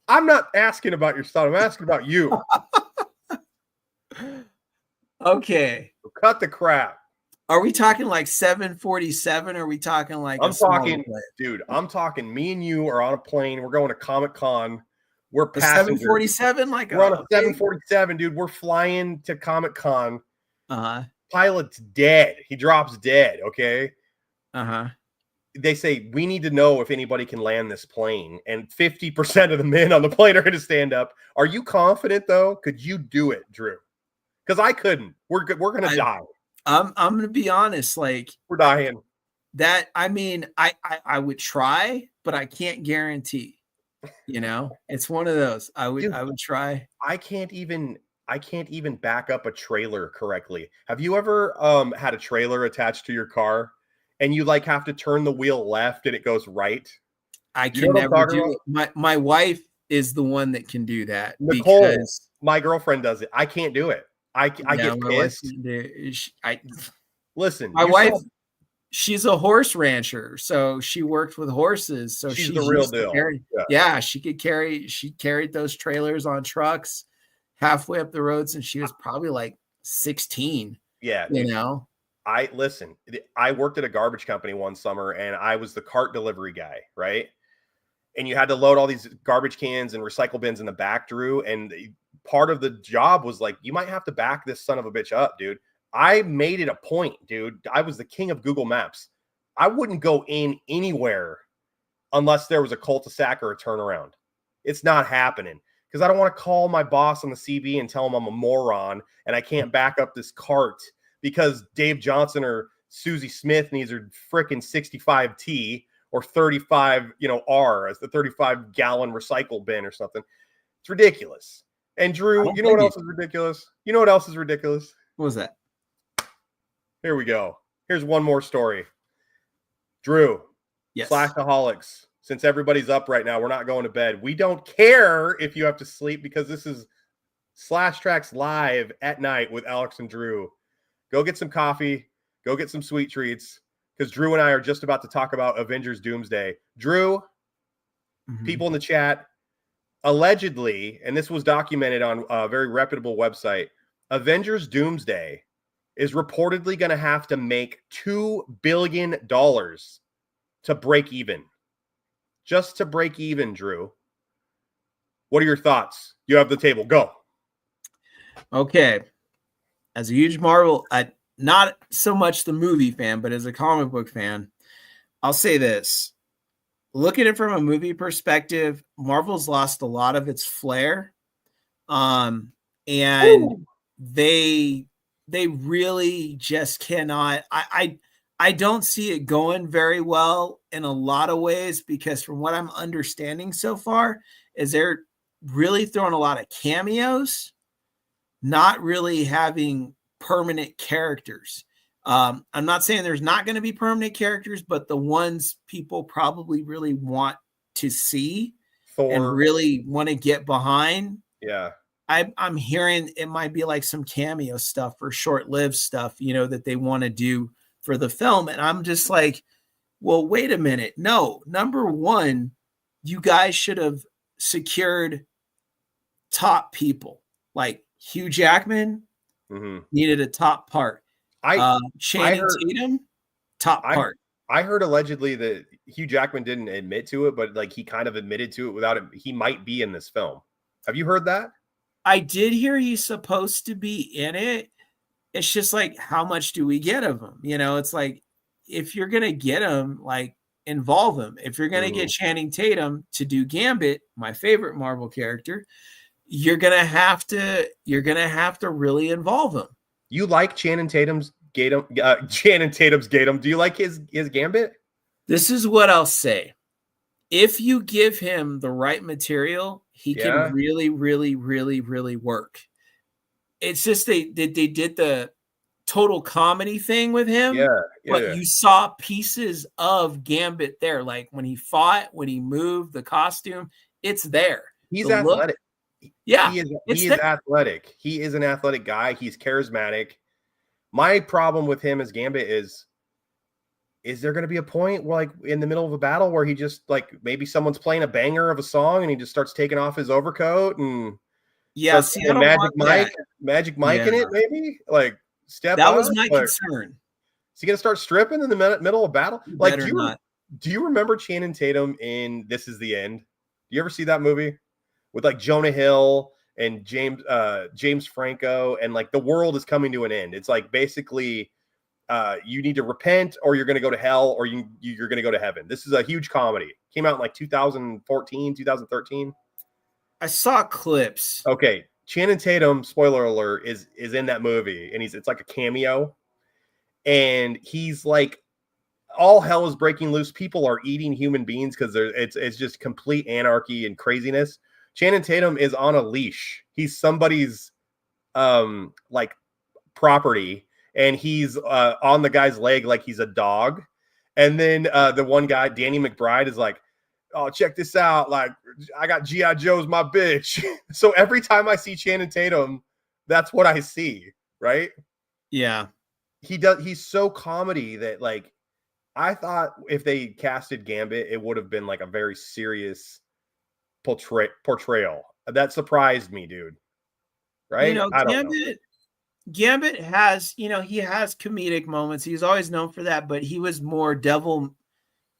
I'm not asking about your son. I'm asking about you. Okay. Cut the crap. Are we talking like 747? Or are we talking like I'm talking me and you are on a plane. We're going to Comic-Con. We're passengers. 747? We're on a 747, dude. We're flying to Comic-Con. Uh-huh. Pilot's dead. He drops dead, okay? Uh-huh. They say, we need to know if anybody can land this plane. And 50% of the men on the plane are going to stand up. Are you confident, though? Could you do it, Drew? Because I couldn't. We're going to die. I'm going to be honest. Like, we're dying. That, I mean, I would try, but I can't guarantee. You know, it's one of those. I would try. I can't even back up a trailer correctly. Have you ever had a trailer attached to your car? And you like have to turn the wheel left and it goes right. I can never do it. My wife is the one that can do that. Nicole, because my girlfriend does it. I can't do it. I get pissed. Listen, my wife, she's a horse rancher, so she worked with horses. So she's the real deal. She carried those trailers on trucks halfway up the road since she was probably like 16. Yeah, you know. I worked at a garbage company one summer and I was the cart delivery guy, right? And you had to load all these garbage cans and recycle bins in the back, Drew. And part of the job was like, you might have to back this son of a bitch up, dude. I made it a point, dude. I was the king of Google Maps. I wouldn't go in anywhere unless there was a cul-de-sac or a turnaround. It's not happening because I don't want to call my boss on the CB and tell him I'm a moron and I can't back up this cart because Dave Johnson or Susie Smith needs her freaking 65T or 35, R as the 35 gallon recycle bin or something. It's ridiculous. And Drew, you know what else is ridiculous? You know what else is ridiculous? What was that? Here we go. Here's one more story. Drew, yes. Slashaholics. Since everybody's up right now, we're not going to bed. We don't care if you have to sleep because this is Slash Tracks live at night with Alex and Drew. Go get some coffee. Go get some sweet treats because Drew and I are just about to talk about Avengers Doomsday. Drew, people in the chat, allegedly, and this was documented on a very reputable website, Avengers Doomsday is reportedly going to have to make $2 billion to break even. Just to break even, Drew. What are your thoughts? You have the table. Go. Okay. As a huge Marvel, not so much the movie fan, but as a comic book fan, I'll say this. Look at it from a movie perspective. Marvel's lost a lot of its flair. And they really just cannot. I don't see it going very well in a lot of ways because from what I'm understanding so far is they're really throwing a lot of cameos, not really having permanent characters. I'm not saying there's not going to be permanent characters, but the ones people probably really want to see Thor, and really want to get behind. Yeah. I'm hearing it might be like some cameo stuff or short-lived stuff, that they want to do for the film. And I'm just like, well, wait a minute. No, number one, you guys should have secured top people like Hugh Jackman needed a top part. Channing Tatum, top part. I heard allegedly that Hugh Jackman didn't admit to it, but like he kind of admitted to it without it. He might be in this film. Have you heard that? I did hear he's supposed to be in it. It's just like, how much do we get of him? It's like, if you're going to get him, like involve him. If you're going to get Channing Tatum to do Gambit, my favorite Marvel character, you're going to have to really involve him. You like Channing Tatum's Gatum? Do you like his Gambit? This is what I'll say. If you give him the right material, he can really, really, really, really work. It's just they did the total comedy thing with him. But you saw pieces of Gambit there. Like when he fought, when he moved, the costume, it's there. He's athletic. He is athletic. He is an athletic guy. He's charismatic. My problem with him as Gambit is there going to be a point where, like, in the middle of a battle where he just, like, maybe someone's playing a banger of a song and he just starts taking off his overcoat and Magic Mike in it, maybe? Like, step that up. Was my concern. Is he going to start stripping in the middle of battle? Like, do you remember Channing Tatum in This Is the End? Do you ever see that movie with like Jonah Hill and James Franco, and like the world is coming to an end? It's like basically you need to repent or you're going to go to hell or you're going to go to heaven. This is a huge comedy. Came out in like 2014, 2013. I saw clips. Okay. Channing Tatum, spoiler alert, is in that movie, and it's like a cameo, and he's like, all hell is breaking loose. People are eating human beings because it's just complete anarchy and craziness. Channing Tatum is on a leash. He's somebody's like property, and he's on the guy's leg like he's a dog. And then the one guy, Danny McBride, is like, oh, check this out. Like, I got G.I. Joe's my bitch. So every time I see Channing Tatum, that's what I see, right? Yeah. He's so comedy that, like, I thought if they casted Gambit, it would have been like a very serious portrayal. That surprised me, dude. Right? I don't know. Gambit has, he has comedic moments. He's always known for that, but he was more devil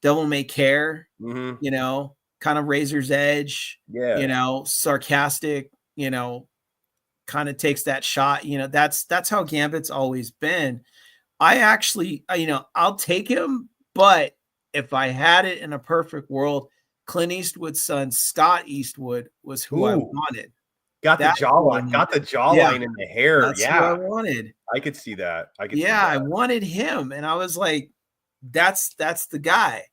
may care, kind of razor's edge, sarcastic, kind of takes that shot. That's how Gambit's always been. I actually, I'll take him, but if I had it in a perfect world, Clint Eastwood's son, Scott Eastwood, was who I wanted. Got the That's who I jawline, wanted. got the Yeah, jawline in the hair. that's who I Yeah, wanted. I could see that. I could see Yeah, I that. wanted him, and I was like, that's the guy.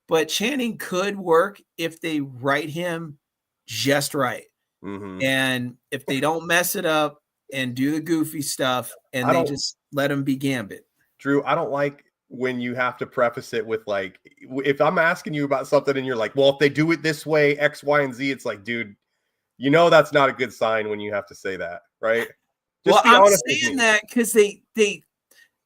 But Channing could work if they write him just right. Mhm. And if they don't mess it up and do the goofy stuff and I they don't just let him be Gambit. Drew, I don't like when you have to preface it with like, if I'm asking you about something and you're like, well, if they do it this way, X, Y, and Z, it's like, dude, that's not a good sign when you have to say that, right? Well, Just be I'm honest with saying me. that because they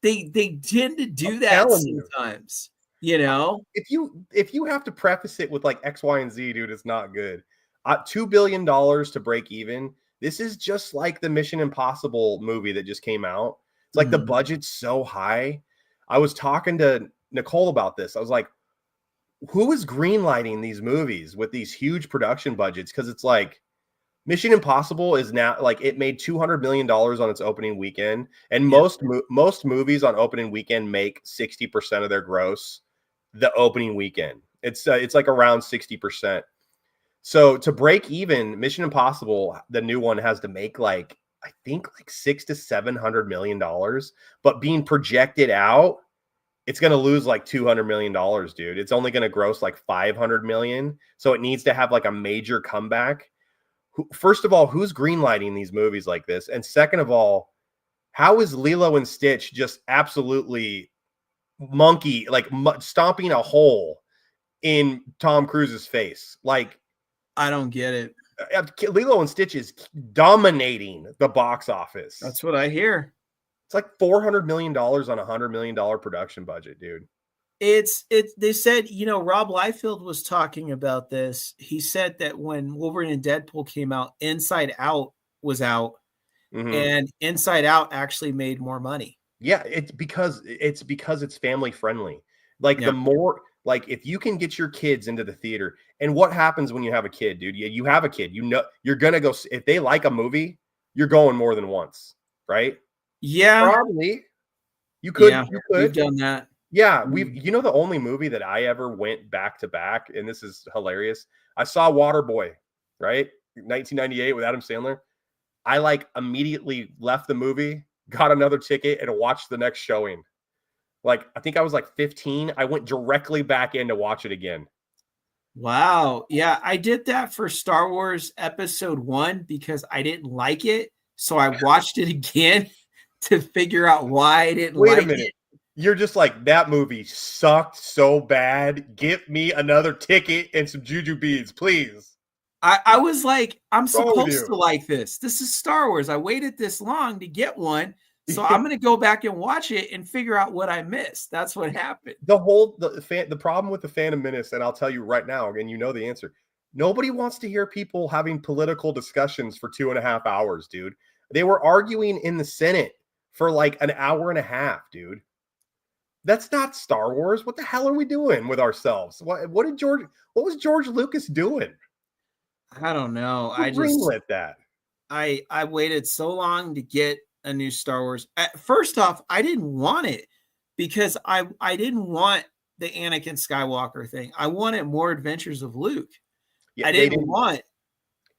tend to do I'm that telling you. sometimes, you know. If you have to preface it with like X, Y, and Z, dude, it's not good. $2 billion to break even. This is just like the Mission Impossible movie that just came out. It's like the budget's so high. I was talking to Nicole about this. I was like, who is greenlighting these movies with these huge production budgets? Because it's like Mission Impossible is now like it made $200 million on its opening weekend, and most movies on opening weekend make 60% of their gross the opening weekend. It's like around 60%. So to break even, Mission Impossible, the new one, has to make like I think like $600 to $700 million, but being projected out, it's going to lose like $200 million, dude. It's only going to gross like 500 million. So it needs to have like a major comeback. First of all, who's greenlighting these movies like this? And second of all, how is Lilo and Stitch just absolutely stomping a hole in Tom Cruise's face? Like, I don't get it. Lilo and Stitch is dominating the box office. That's what I hear. It's like $400 million on a $100 million production budget, dude. They said, Rob Liefeld was talking about this. He said that when Wolverine and Deadpool came out, Inside Out was out, and Inside Out actually made more money. Yeah, it's because it's family friendly. Like the more like if you can get your kids into the theater, and what happens when you have a kid, dude? You have a kid, you're gonna go if they like a movie, you're going more than once, right? Yeah, probably. You could. We've done that. Yeah, the only movie that I ever went back to back, and this is hilarious. I saw Waterboy, right? 1998 with Adam Sandler. I like immediately left the movie, got another ticket, and watched the next showing. Like, I think I was like 15. I went directly back in to watch it again. Wow. Yeah, I did that for Star Wars Episode 1 because I didn't like it. So I watched it again to figure out why I didn't like it. Wait a minute. You're just like, that movie sucked so bad. Get me another ticket and some juju beads, please. I was like, I'm supposed to like this. This is Star Wars. I waited this long to get one. So I'm going to go back and watch it and figure out what I missed. That's what happened. The problem with the Phantom Menace, and I'll tell you right now, and you know the answer. Nobody wants to hear people having political discussions for 2.5 hours, dude. They were arguing in the Senate for like an hour and a half, dude. That's not Star Wars. What the hell are we doing with ourselves? What was George Lucas doing? I don't know. I greenlit that. I waited so long to get a new Star Wars. First off, I didn't want it because I didn't want the Anakin Skywalker thing. I wanted more Adventures of Luke. Yeah, I didn't want.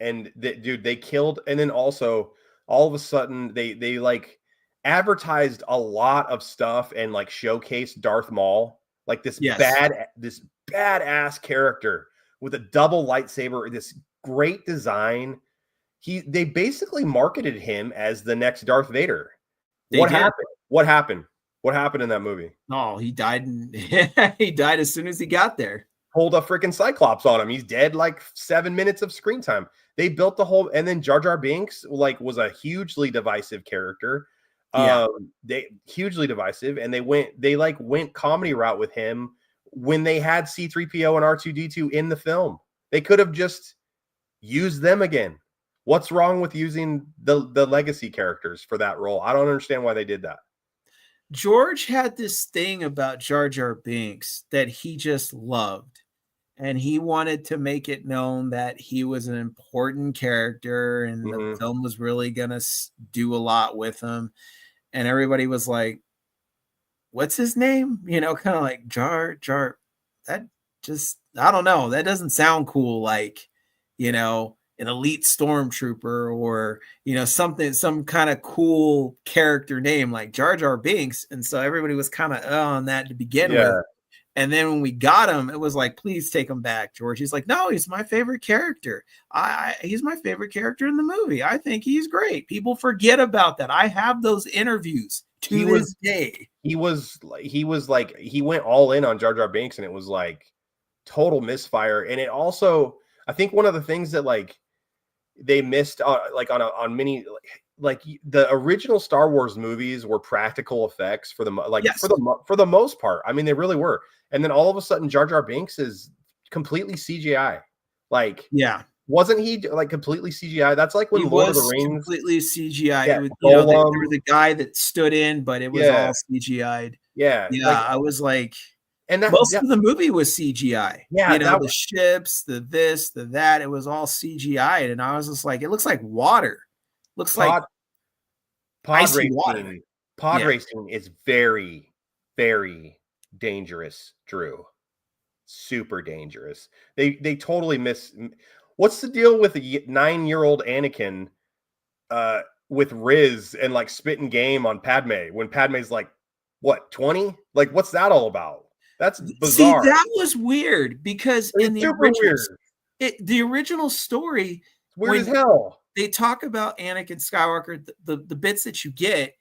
And dude, they killed. And then also, all of a sudden, they like advertised a lot of stuff and like showcased Darth Maul, like this badass character with a double lightsaber, this great design. They basically marketed him as the next Darth Vader. What happened? What happened? What happened in that movie? Oh, he died. He died as soon as he got there. Pulled a freaking Cyclops on him. He's dead like 7 minutes of screen time. They built the whole, and then Jar Jar Binks was a hugely divisive character. They hugely divisive, and they went comedy route with him when they had C-3PO and R2-D2 in the film. They could have just used them again. What's wrong with using the legacy characters for that role? I don't understand why they did that. George had this thing about Jar Jar Binks that he just loved. and he wanted to make it known that he was an important character and the film was really going to do a lot with him. And everybody was like, what's his name? You know, kind of like Jar. That just, I don't know. That doesn't sound cool. Like, you know, an elite stormtrooper or, you know, some kind of cool character name like Jar Jar Binks. And so everybody was kind of on that to begin with. And then when we got him, it was like, please take him back, George. He's like, no, he's my favorite character. He's my favorite character in the movie. I think he's great. People forget about that. I have those interviews to this day. He went all in on Jar Jar Binks, and it was like total misfire. And it also, I think one of the things that like they missed on many, like the original Star Wars movies were practical effects for the most part. I mean, they really were. And then all of a sudden, Jar Jar Binks is completely CGI. Like, wasn't he like completely CGI? That's like when Lord of the Rings completely CGI. Yeah, there was a guy that stood in, but it was all CGI'd. Yeah, I was like, and most of the movie was CGI. Yeah, the ships, the this, the that, it was all CGI'd, and I was just like, it looks like water. Looks like pod racing. Water. Pod racing is very, very dangerous, Drew. Super dangerous. They totally miss. What's the deal with a 9-year-old Anakin with Riz and like spitting game on Padme when Padme's like, what, 20? Like, what's that all about? That's bizarre. See, that was weird because in the original story, it's weird as hell. They talk about Anakin Skywalker, the bits that you get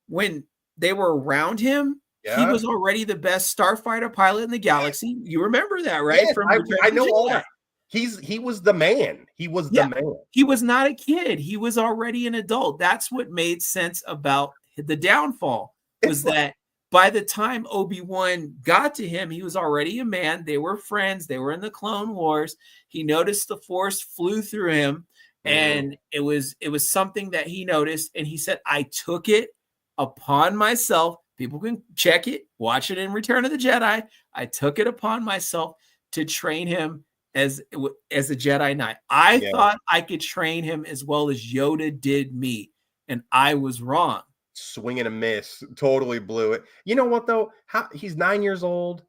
when they were around him. He was already the best starfighter pilot in the galaxy. You remember that, right? Yes, I know all that. He was the man. He was the man. He was not a kid. He was already an adult. That's what made sense about the downfall, was that by the time Obi-Wan got to him, he was already a man. They were friends. They were in the Clone Wars. He noticed the Force flew through him, and it was something that he noticed, and he said, I took it upon myself. People can check it, watch it in Return of the Jedi. I took it upon myself to train him as a Jedi Knight. I thought I could train him as well as Yoda did me, and I was wrong. Swing and a miss, totally blew it. You know what though? He's 9 years old.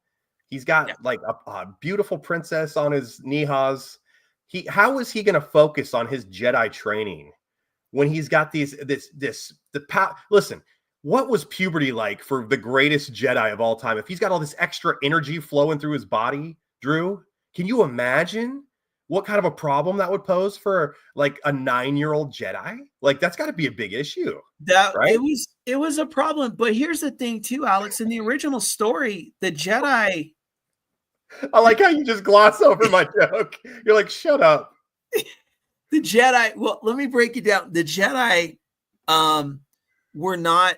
He's got like a beautiful princess on his knee-haws. How is he going to focus on his Jedi training when he's got listen? What was puberty like for the greatest Jedi of all time? If he's got all this extra energy flowing through his body, Drew, can you imagine what kind of a problem that would pose for like a 9-year-old Jedi? Like, that's got to be a big issue. Right? It was a problem. But here's the thing too, Alex, in the original story, the Jedi. I like how you just gloss over my joke. You're like, shut up. The Jedi, well, let me break it down. The Jedi were not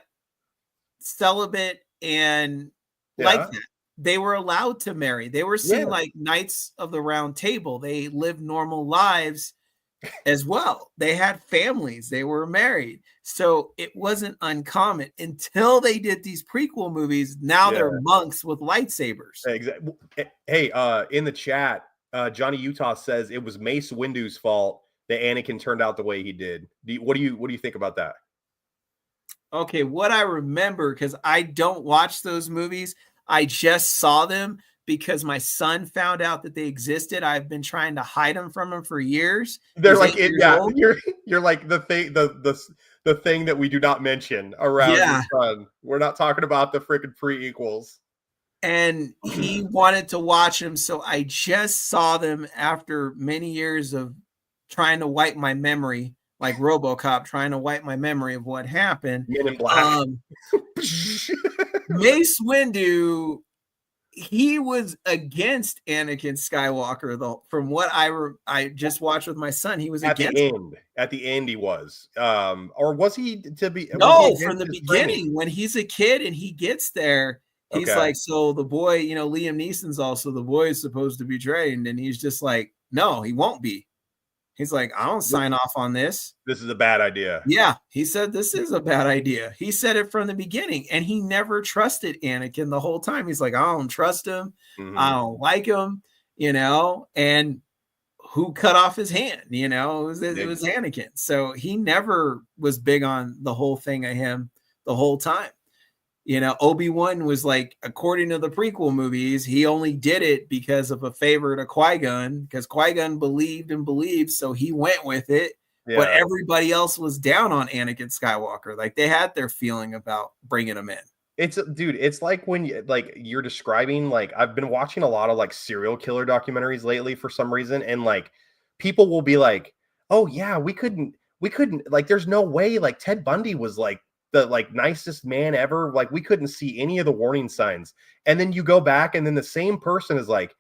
celibate and like that. They were allowed to marry. They were seen like Knights of the Round Table. They lived normal lives as well. They had families. They were married. So it wasn't uncommon until they did these prequel movies. Now they're monks with lightsabers. Exactly. Hey, in the chat, Johnny Utah says it was Mace Windu's fault that Anakin turned out the way he did. What do you think about that? Okay, what I remember, because I don't watch those movies, I just saw them because my son found out that they existed. I've been trying to hide them from him for years. They're like, you're like the thing that we do not mention around your son. We're not talking about the freaking prequels. And he wanted to watch them, so I just saw them after many years of trying to wipe my memory, like RoboCop trying to wipe my memory of what happened. Men in Black. Mace Windu, he was against Anakin Skywalker, though. From what I just watched with my son, he was against him. At the end, he was. Or was he to be? No, from the beginning, when he's a kid and he gets there, he's like, so the boy, Liam Neeson's also the boy is supposed to be trained, and he's just like, no, he won't be. He's like, I don't sign off on this. This is a bad idea. Yeah, he said this is a bad idea. He said it from the beginning, and he never trusted Anakin the whole time. He's like, I don't trust him. I don't like him. and who cut off his hand? It was Anakin. So he never was big on the whole thing of him the whole time. Obi-Wan was like, according to the prequel movies, he only did it because of a favor to Qui-Gon, because Qui-Gon believed, so he went with it. Yeah. But everybody else was down on Anakin Skywalker. Like, they had their feeling about bringing him in. It's like when you're describing, like, I've been watching a lot of like serial killer documentaries lately for some reason, and like people will be like, oh yeah, we couldn't like, there's no way, like, Ted Bundy was like the like nicest man ever, like we couldn't see any of the warning signs. And then you go back and then the same person is like,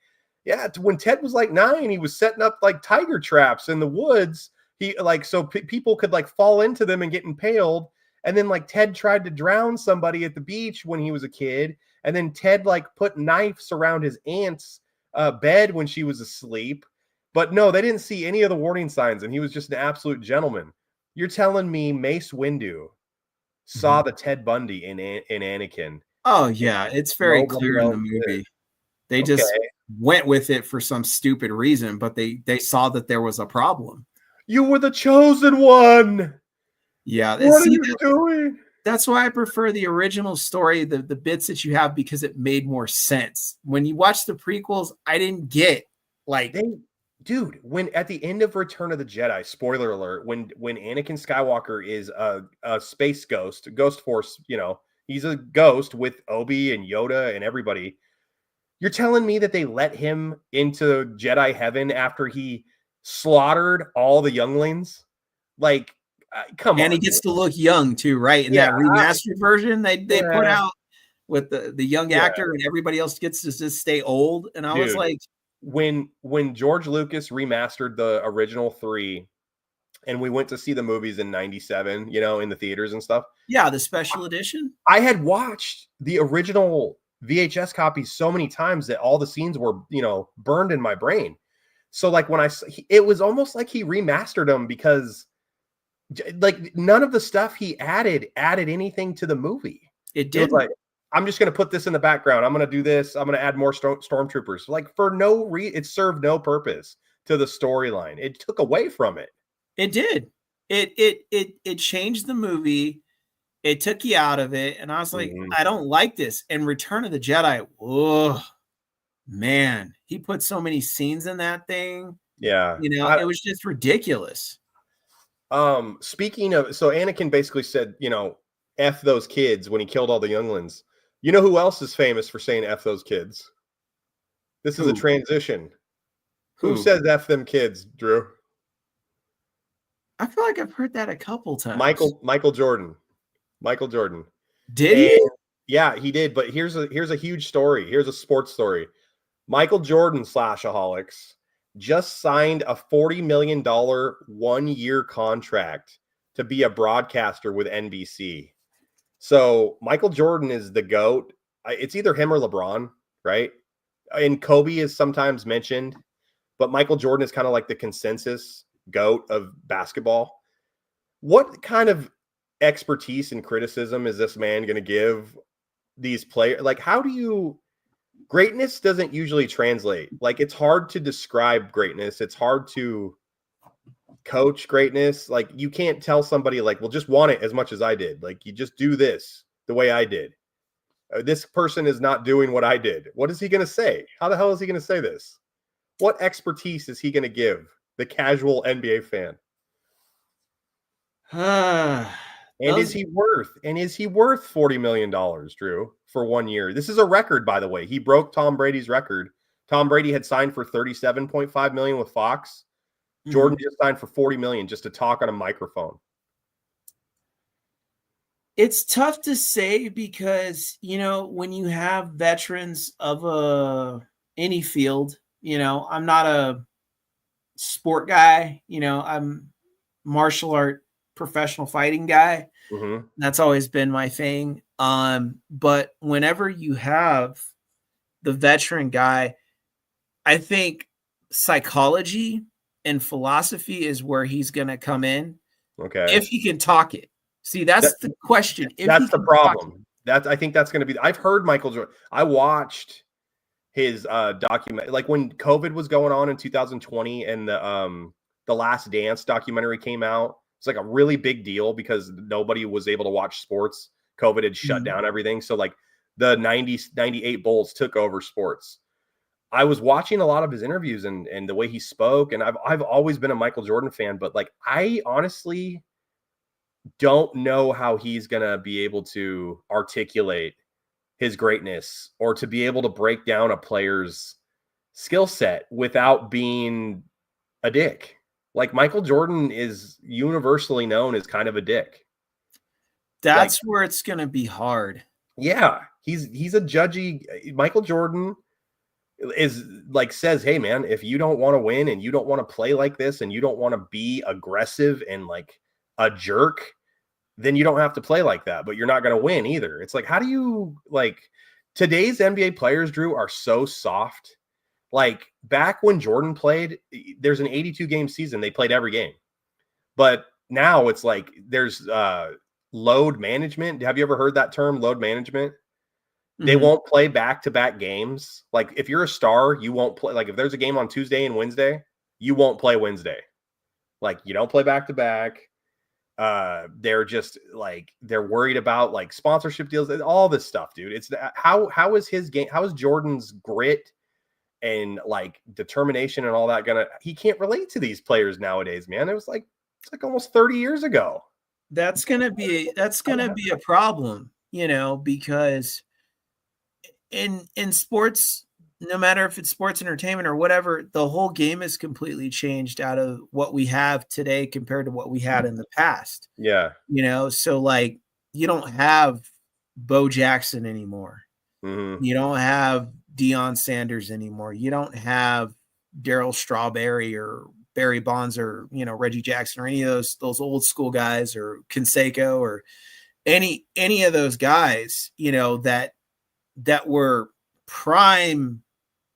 yeah, when Ted was like 9, he was setting up like tiger traps in the woods, he like, so people could like fall into them and get impaled. And then like Ted tried to drown somebody at the beach when he was a kid. And then Ted like put knives around his aunt's bed when she was asleep. But no, they didn't see any of the warning signs. And he was just an absolute gentleman. You're telling me Mace Windu saw the Ted Bundy in Anakin? Oh yeah, it's very clear in the movie. They just went with it for some stupid reason, but they saw that there was a problem. You were the chosen one. Yeah, what are you doing? That's why I prefer the original story, the bits that you have, because it made more sense. When you watch the prequels, I didn't get like, dude, when at the end of Return of the Jedi, spoiler alert, when Anakin Skywalker is a space ghost force, he's a ghost with Obi and Yoda and everybody. You're telling me that they let him into Jedi heaven after he slaughtered all the younglings? Like, come on. And he gets to look young too, right? In that remastered version they put out with the young actor, and everybody else gets to just stay old. And I was like, when George Lucas remastered the original 3 and we went to see the movies in 97, in the theaters and stuff. Yeah, the special edition. I had watched the original VHS copies so many times that all the scenes were, burned in my brain. So like when it was almost like he remastered them, because like none of the stuff he added anything to the movie. It did. Like, I'm just going to put this in the background. I'm going to do this. I'm going to add more stormtroopers. Like, for no reason, it served no purpose to the storyline. It took away from it. It did. It changed the movie. It took you out of it. And I was like, I don't like this. And Return of the Jedi, oh man, he put so many scenes in that thing. Yeah. It was just ridiculous. Speaking of, so Anakin basically said, F those kids when he killed all the younglings. You know who else is famous for saying F those kids? This is a transition. Who says F them kids, Drew? I feel like I've heard that a couple times. Michael Jordan. Did he? Yeah, he did. But here's a huge story. Here's a sports story. Michael Jordan /aholics just signed a $40 million 1-year contract to be a broadcaster with NBC. So Michael Jordan is the GOAT. It's either him or LeBron, right? And Kobe is sometimes mentioned, but Michael Jordan is kind of like the consensus GOAT of basketball. What kind of expertise and criticism is this man going to give these players? Like, greatness doesn't usually translate. Like, it's hard to describe greatness. It's hard to coach greatness. Like, you can't tell somebody like, well, just want it as much as I did. Like, you just do this the way I did. This person is not doing what I did. What is he going to say? How the hell is he going to say this? What expertise is he going to give the casual NBA fan? Is he worth $40 million, Drew, for 1 year? This is a record, by the way. He broke Tom Brady's record. Tom Brady had signed for $37.5 million with Fox. Jordan just signed for $40 million just to talk on a microphone. It's tough to say because, when you have veterans of any field, I'm not a sport guy, I'm martial art professional fighting guy. That's always been my thing. But whenever you have the veteran guy, I think psychology and philosophy is where he's going to come in. Okay. If he can talk it. See, that's the question. That's the problem. I think that's going to be. I've heard Michael Jordan. I watched his document, like when COVID was going on in 2020 and the Last Dance documentary came out. It's like a really big deal because nobody was able to watch sports. COVID had shut down everything. So like the 98 Bulls took over sports. I was watching a lot of his interviews and the way he spoke, and I've always been a Michael Jordan fan, but like I honestly don't know how he's gonna be able to articulate his greatness or to be able to break down a player's skill set without being a dick. Like Michael Jordan is universally known as kind of a dick. That's where it's gonna be hard. Yeah, he's a judgy. Michael Jordan is like says, hey man, if you don't want to win and you don't want to play like this and you don't want to be aggressive and like a jerk, then you don't have to play like that, but you're not going to win either. It's like, how do you like today's NBA players, Drew, are so soft. Like back when Jordan played, there's an 82 game season. They played every game, but now it's like there's load management. Have you ever heard that term, load management? They won't play back-to-back games. Like if you're a star, you won't play. Like if there's a game on Tuesday and Wednesday, you won't play Wednesday. Like you don't play back-to-back. They're just like they're worried about like sponsorship deals and all this stuff, dude. It's how is his game? How is Jordan's grit and like determination and all that he can't relate to these players nowadays, man. It's like almost 30 years ago. That's gonna be a problem, because in sports, no matter if it's sports entertainment or whatever, the whole game is completely changed out of what we have today compared to what we had in the past. Yeah. So like you don't have Bo Jackson anymore. You don't have Deion Sanders anymore. You don't have Darryl Strawberry or Barry Bonds or, Reggie Jackson or any of those old school guys or Canseco or any of those guys, that were prime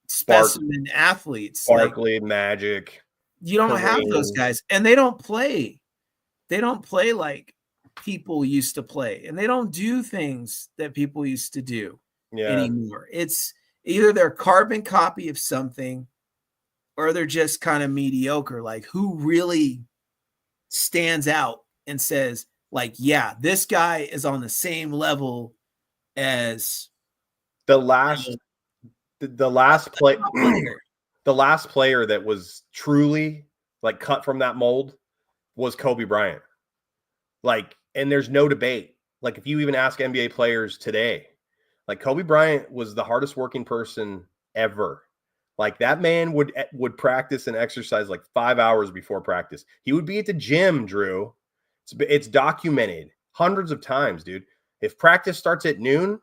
specimen athletes. Barkley, Magic. You don't have those guys, and they don't play. They don't play like people used to play, and they don't do things that people used to do anymore. It's either they're carbon copy of something or they're just kind of mediocre. Like who really stands out and says like, yeah, this guy is on the same level as the last player that was truly like cut from that mold was Kobe Bryant. Like, and there's no debate. Like, if you even ask NBA players today, like Kobe Bryant was the hardest working person ever. Like that man would practice and exercise like 5 hours before practice. He would be at the gym, Drew. It's documented hundreds of times, dude. If practice starts at noon,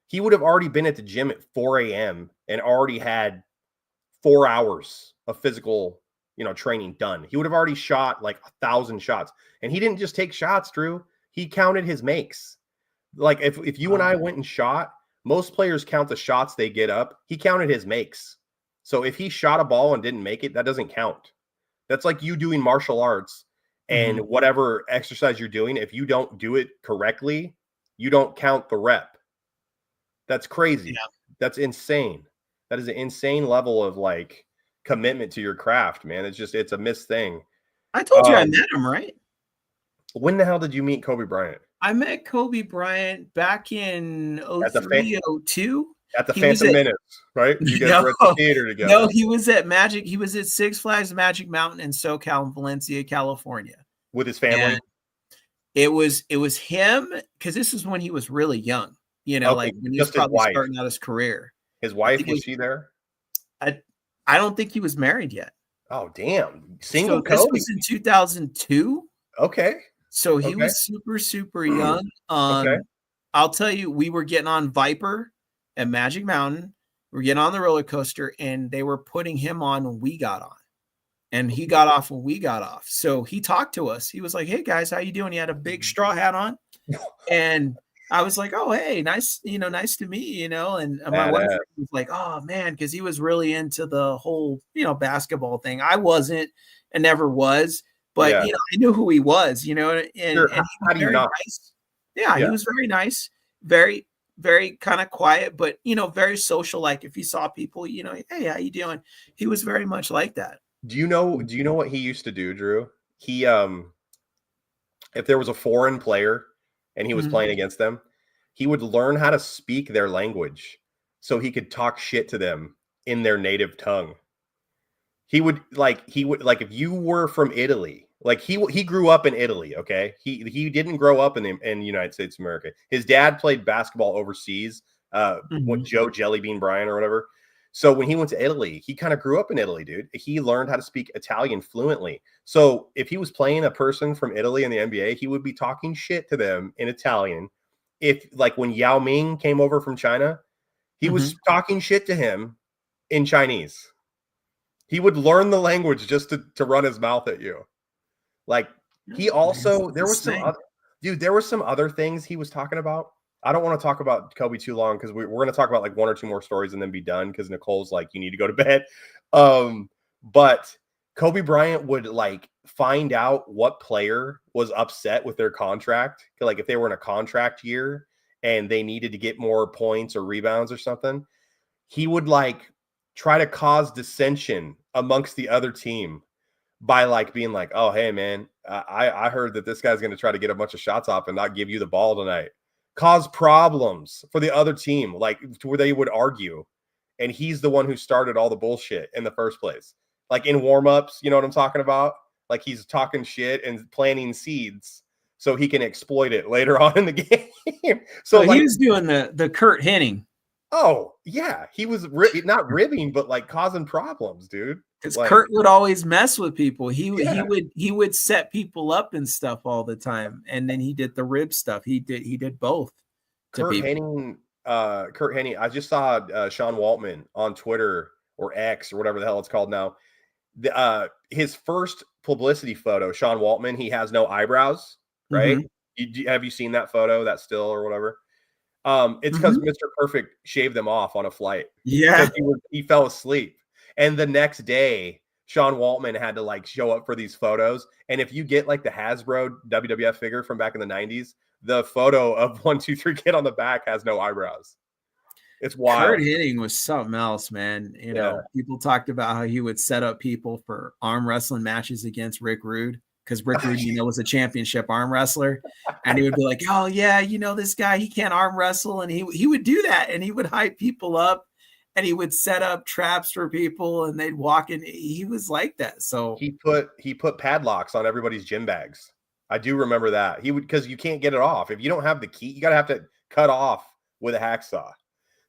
he would have already been at the gym at 4 a.m. and already had 4 hours of physical, training done. He would have already shot like 1,000 shots. And he didn't just take shots, Drew. He counted his makes. Like if you and I went and shot, most players count the shots they get up. He counted his makes. So if he shot a ball and didn't make it, that doesn't count. That's like you doing martial arts and whatever exercise you're doing. If you don't do it correctly, you don't count the rep. That's crazy. Yeah. That's insane. That is an insane level of like commitment to your craft, man. It's a missed thing. I told you I met him, right? When the hell did you meet Kobe Bryant? I met Kobe Bryant back in 03, 02. At the Phantom Menace, right? You guys were at the theater together. No, he was at Magic. He was at Six Flags Magic Mountain in SoCal, Valencia, California. With his family? And it was him, because this is when he was really young. Like when he was probably starting out his career. His wife, was she there? I don't think he was married yet. Oh, damn. Single so Kobe. This was in 2002. Okay. So he was super, super young. Okay. I'll tell you, we were getting on Viper at Magic Mountain. We were getting on the roller coaster, and they were putting him on when we got on. And he got off when we got off. So he talked to us. He was like, hey, guys, how you doing? He had a big straw hat on. And I was like, oh, hey, nice to meet you, And my wife was like, oh, man, because he was really into the whole, basketball thing. I wasn't and never was. But, I knew who he was, and, sure. and he was how do you very not? Nice. Yeah, he was very nice. Very, very kind of quiet, but very social. Like if he saw people, hey, how you doing? He was very much like that. Do you know what he used to do, Drew? He if there was a foreign player and he was Mhm. playing against them, he would learn how to speak their language so he could talk shit to them in their native tongue. He would like if you were from Italy, like he grew up in Italy, okay? He didn't grow up in the United States of America. His dad played basketball overseas, what Mhm. Joe Jellybean Bryant or whatever. So when he went to Italy, he kind of grew up in Italy, dude. He learned how to speak Italian fluently. So if he was playing a person from Italy in the NBA, he would be talking shit to them in Italian. If like when Yao Ming came over from China, he was Mhm. talking shit to him in Chinese. He would learn the language just to run his mouth at you. Like he also there was some other there were some other things he was talking about. I don't want to talk about Kobe too long because we're going to talk about like one or two more stories and then be done because Nicole's like, you need to go to bed. But Kobe Bryant would like find out what player was upset with their contract. Like if they were in a contract year and they needed to get more points or rebounds or something, he would like try to cause dissension amongst the other team by like being like, oh, hey, man, I heard that this guy's going to try to get a bunch of shots off and not give you the ball tonight. Cause problems for the other team, like to where they would argue. And he's the one who started all the bullshit in the first place. Like in warmups, you know what I'm talking about? Like he's talking shit and planting seeds so he can exploit it later on in the game. So So he like, was doing the Kurt Hennig. oh, yeah, he was not ribbing, but like causing problems, dude. Because Like, Kurt would always mess with people. yeah, He would set people up and stuff all the time, and then he did the rib stuff. He did both to Kurt people. Hennig, I just saw Sean Waltman on Twitter or X or whatever the hell it's called now. His first publicity photo, Sean Waltman, he has no eyebrows, right? Mhm. Have you seen that photo, that still or whatever? It's because Mhm. Mr. Perfect shaved them off on a flight Yeah. because he fell asleep. And the next day, Sean Waltman had to like show up for these photos. And if you get like the Hasbro WWF figure from back in the 90s, the photo of 1-2-3 Kid on the back has no eyebrows. It's Kurt wild. Hennig was something else, man. Yeah. People talked about how he would set up people for arm wrestling matches against Rick Rude because Rick Rude, was a championship arm wrestler, and he would be like, "Oh yeah, this guy, he can't arm wrestle," and he would do that, and he would hype people up, and he would set up traps for people, and they'd walk in. He was like that. So He put padlocks on everybody's gym bags. I do remember that. He would because you can't get it off. If you don't have the key, you gotta have to cut off with a hacksaw.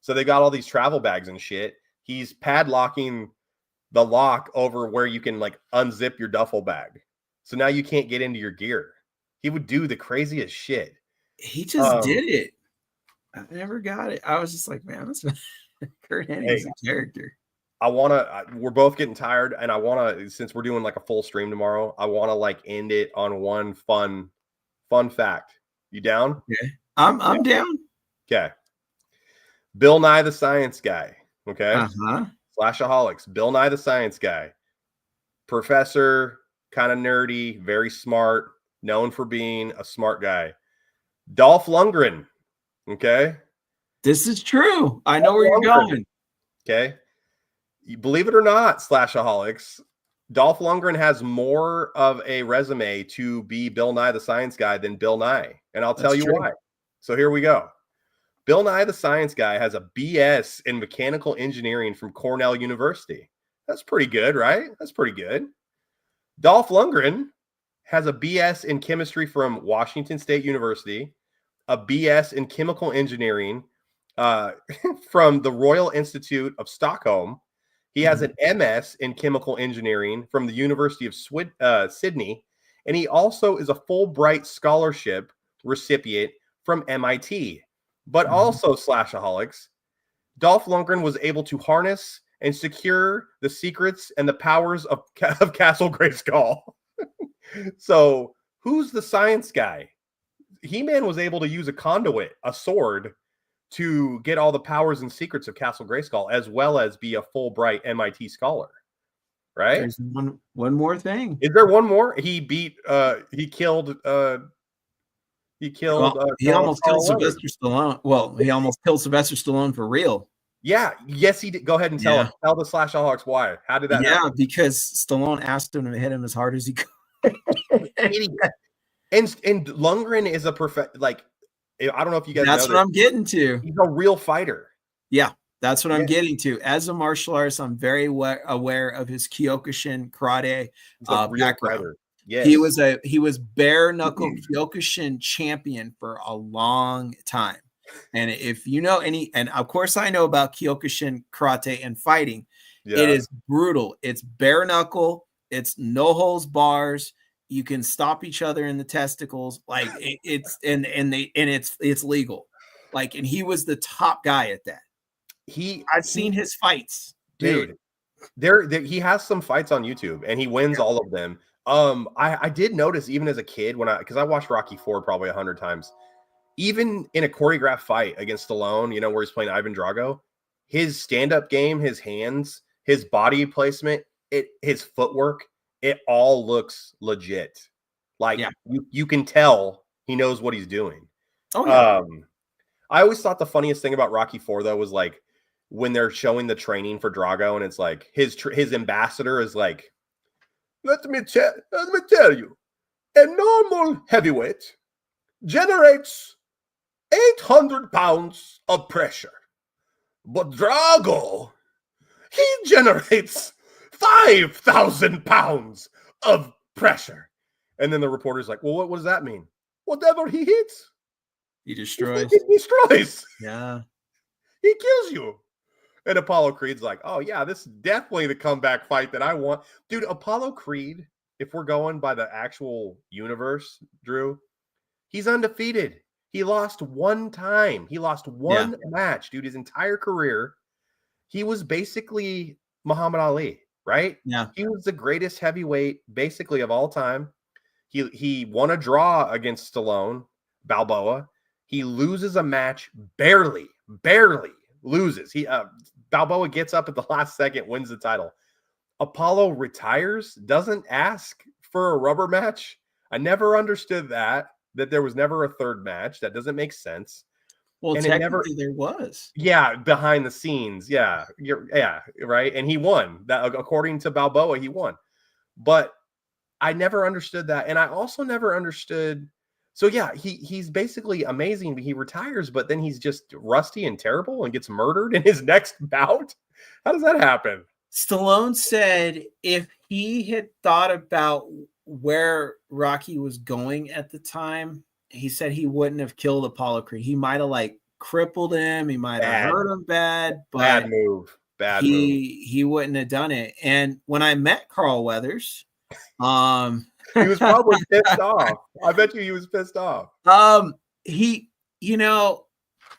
So they got all these travel bags and shit. He's padlocking the lock over where you can like unzip your duffel bag. So now you can't get into your gear. He would do the craziest shit. he just Um, did it. I never got it. I was just like, man, that's Kurt Hennig hey, is a character. we're both getting tired, and I wanna, since we're doing like a full stream tomorrow, I wanna like end it on one fun fact. You down? Okay, I'm down. Okay. Bill Nye the Science Guy. Okay. Uh-huh. Slashaholics. Bill Nye the Science Guy. Professor, kind of nerdy, very smart, known for being a smart guy. Dolph Lundgren. Okay. This is true. I know Dolph where you're Lundgren. going. Okay. You believe it or not, Slashaholics, Dolph Lundgren has more of a resume to be Bill Nye the Science Guy than Bill Nye. And I'll tell That's you true. why. So here we go. Bill Nye the Science Guy has a BS in mechanical engineering from Cornell University. That's pretty good, right? That's pretty good. Dolph Lundgren has a BS in chemistry from Washington State University, a BS in chemical engineering uh, from the Royal Institute of Stockholm. He has an MS in chemical engineering from the University of Sydney, and he also is a Fulbright scholarship recipient from MIT. But also, Slashaholics, Dolph Lundgren was able to harness and secure the secrets and the powers of Castle Grayskull. So, who's the science guy? He-Man was able to use a conduit, a sword, to get all the powers and secrets of Castle Grayskull, as well as be a Fulbright MIT scholar. Right? There's one more thing. Is there one more? He killed He killed. He almost killed Carl Weathers. Sylvester Stallone. Well, he almost killed Sylvester Stallone for real. Yeah. Yes, he did. Go ahead and tell us. Tell the Slashaholics why. How did that happen? Because Stallone asked him to hit him as hard as he could. And Lundgren is a perfect, like, I don't know if you guys That's know what I'm getting to. He's a real fighter. Yeah, that's what I'm getting to. As a martial artist, I'm very aware of his Kyokushin karate background. Yes. He was bare knuckle Kyokushin champion for a long time. And if you know and of course I know about Kyokushin karate and fighting. Yeah. It is brutal. It's bare knuckle. It's no holds bars. You can stop each other in the testicles. Like it's legal. Like, and he was the top guy at that. I've seen his fights, dude. There he has some fights on YouTube and he wins all of them. I did notice even as a kid because I watched Rocky IV probably 100 times. Even in a choreographed fight against Stallone, where he's playing Ivan Drago, his stand-up game, his hands, his body placement, his footwork, it all looks legit. Like you can tell he knows what he's doing. Oh yeah. I always thought the funniest thing about Rocky IV though was like when they're showing the training for Drago and it's like his ambassador is like, let me tell you, a normal heavyweight generates 800 pounds of pressure, but Drago, he generates 5,000 pounds of pressure. And then the reporter's like, well, what does that mean? Whatever he hits, he destroys. He destroys. Yeah. He kills you. And Apollo Creed's like, oh, yeah, this is definitely the comeback fight that I want. Dude, Apollo Creed, if we're going by the actual universe, Drew, he's undefeated. He lost one time. He lost one match, dude, his entire career. He was basically Muhammad Ali, right? Yeah. He was the greatest heavyweight basically of all time. He won a draw against Stallone, Balboa. He loses a match, barely loses. Balboa gets up at the last second, wins the title. Apollo retires, doesn't ask for a rubber match. I never understood that there was never a third match. That doesn't make sense. Well, and technically there was. Yeah, behind the scenes. Yeah, right. And he won. That according to Balboa, he won. But I never understood that, and I also never understood. So yeah, he's basically amazing. He retires, but then he's just rusty and terrible and gets murdered in his next bout. How does that happen? Stallone said if he had thought about where Rocky was going at the time, he said he wouldn't have killed Apollo Creed. He might have like crippled him. He might have hurt him bad. But bad move. He wouldn't have done it. And when I met Carl Weathers, he was probably pissed off. I bet you he was pissed off.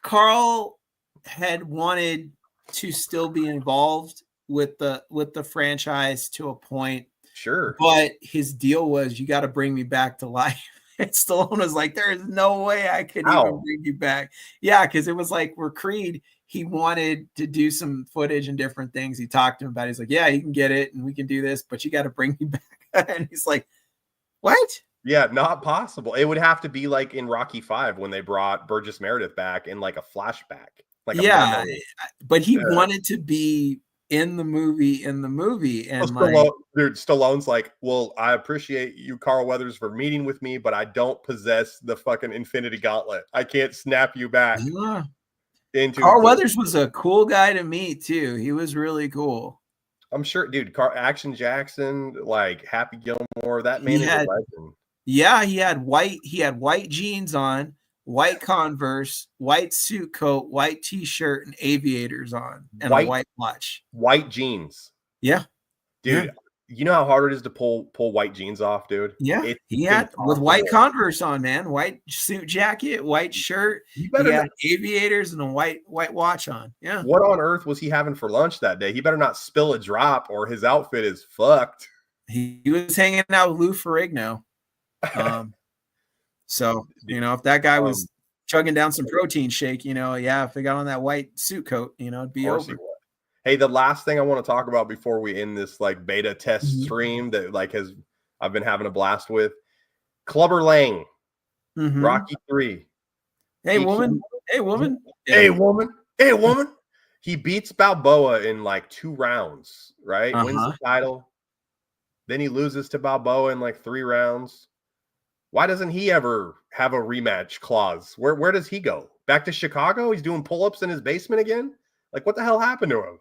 Carl had wanted to still be involved with the franchise to a point. Sure. But his deal was, you got to bring me back to life. And Stallone was like, there is no way I could even bring you back. Yeah, because it was like where Creed, he wanted to do some footage and different things. He talked to him about it. He's like, yeah, you can get it and we can do this, but you got to bring me back. And he's like, what? Yeah, not possible. It would have to be like in Rocky V when they brought Burgess Meredith back in like a flashback. Like but he wanted to be in the movie. And Stallone's like, well, I appreciate you, Carl Weathers, for meeting with me, but I don't possess the fucking Infinity Gauntlet. I can't snap you back. Yeah. Carl Weathers was a cool guy to meet too. He was really cool. I'm sure, dude. Action Jackson, like Happy Gilmore, that man is a legend. Yeah, he had white jeans on, white Converse, white suit coat, white t-shirt, and aviators on, and a white watch. White jeans. Yeah. Dude, you know how hard it is to pull white jeans off, dude? Yeah. He had with white Converse on, man. White suit jacket, white shirt. He had aviators and a white watch on. Yeah. What on earth was he having for lunch that day? He better not spill a drop or his outfit is fucked. He was hanging out with Lou Ferrigno. So, if that guy was chugging down some protein shake, if they got on that white suit coat, it'd be over. Hey, the last thing I want to talk about before we end this like beta test stream that like I've been having a blast with, Clubber Lang. Rocky 3. Hey, woman. Hey, woman. Yeah. Hey, woman. Hey, woman. He beats Balboa in like 2 rounds, right? Wins the title. Then he loses to Balboa in like 3 rounds. Why doesn't he ever have a rematch clause? Where does he go? Back to Chicago? He's doing pull-ups in his basement again? Like, what the hell happened to him?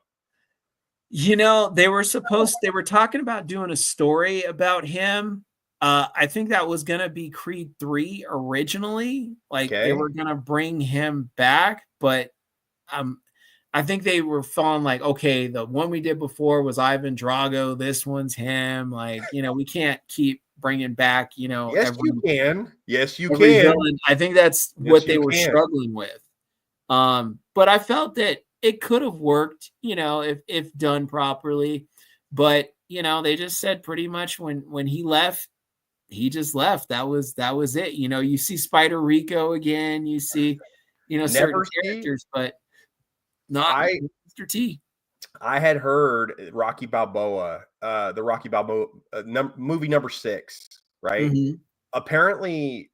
You know, they were talking about doing a story about him. I think that was going to be Creed 3 originally. Like, they were going to bring him back, but I think they were feeling like, okay, the one we did before was Ivan Drago. This one's him. Like, you know, we can't keep bringing back, you know. Yes, you can. Yes, you can. Villain. I think that's what they were struggling with. But I felt that it could have worked, you know, if done properly. But, you know, they just said pretty much when he left, he just left. That was it. You know, you see Spider Rico again, you see, you know, certain characters, but not Mr. T. I had heard Rocky Balboa, the Rocky Balboa movie number 6, right? Apparently,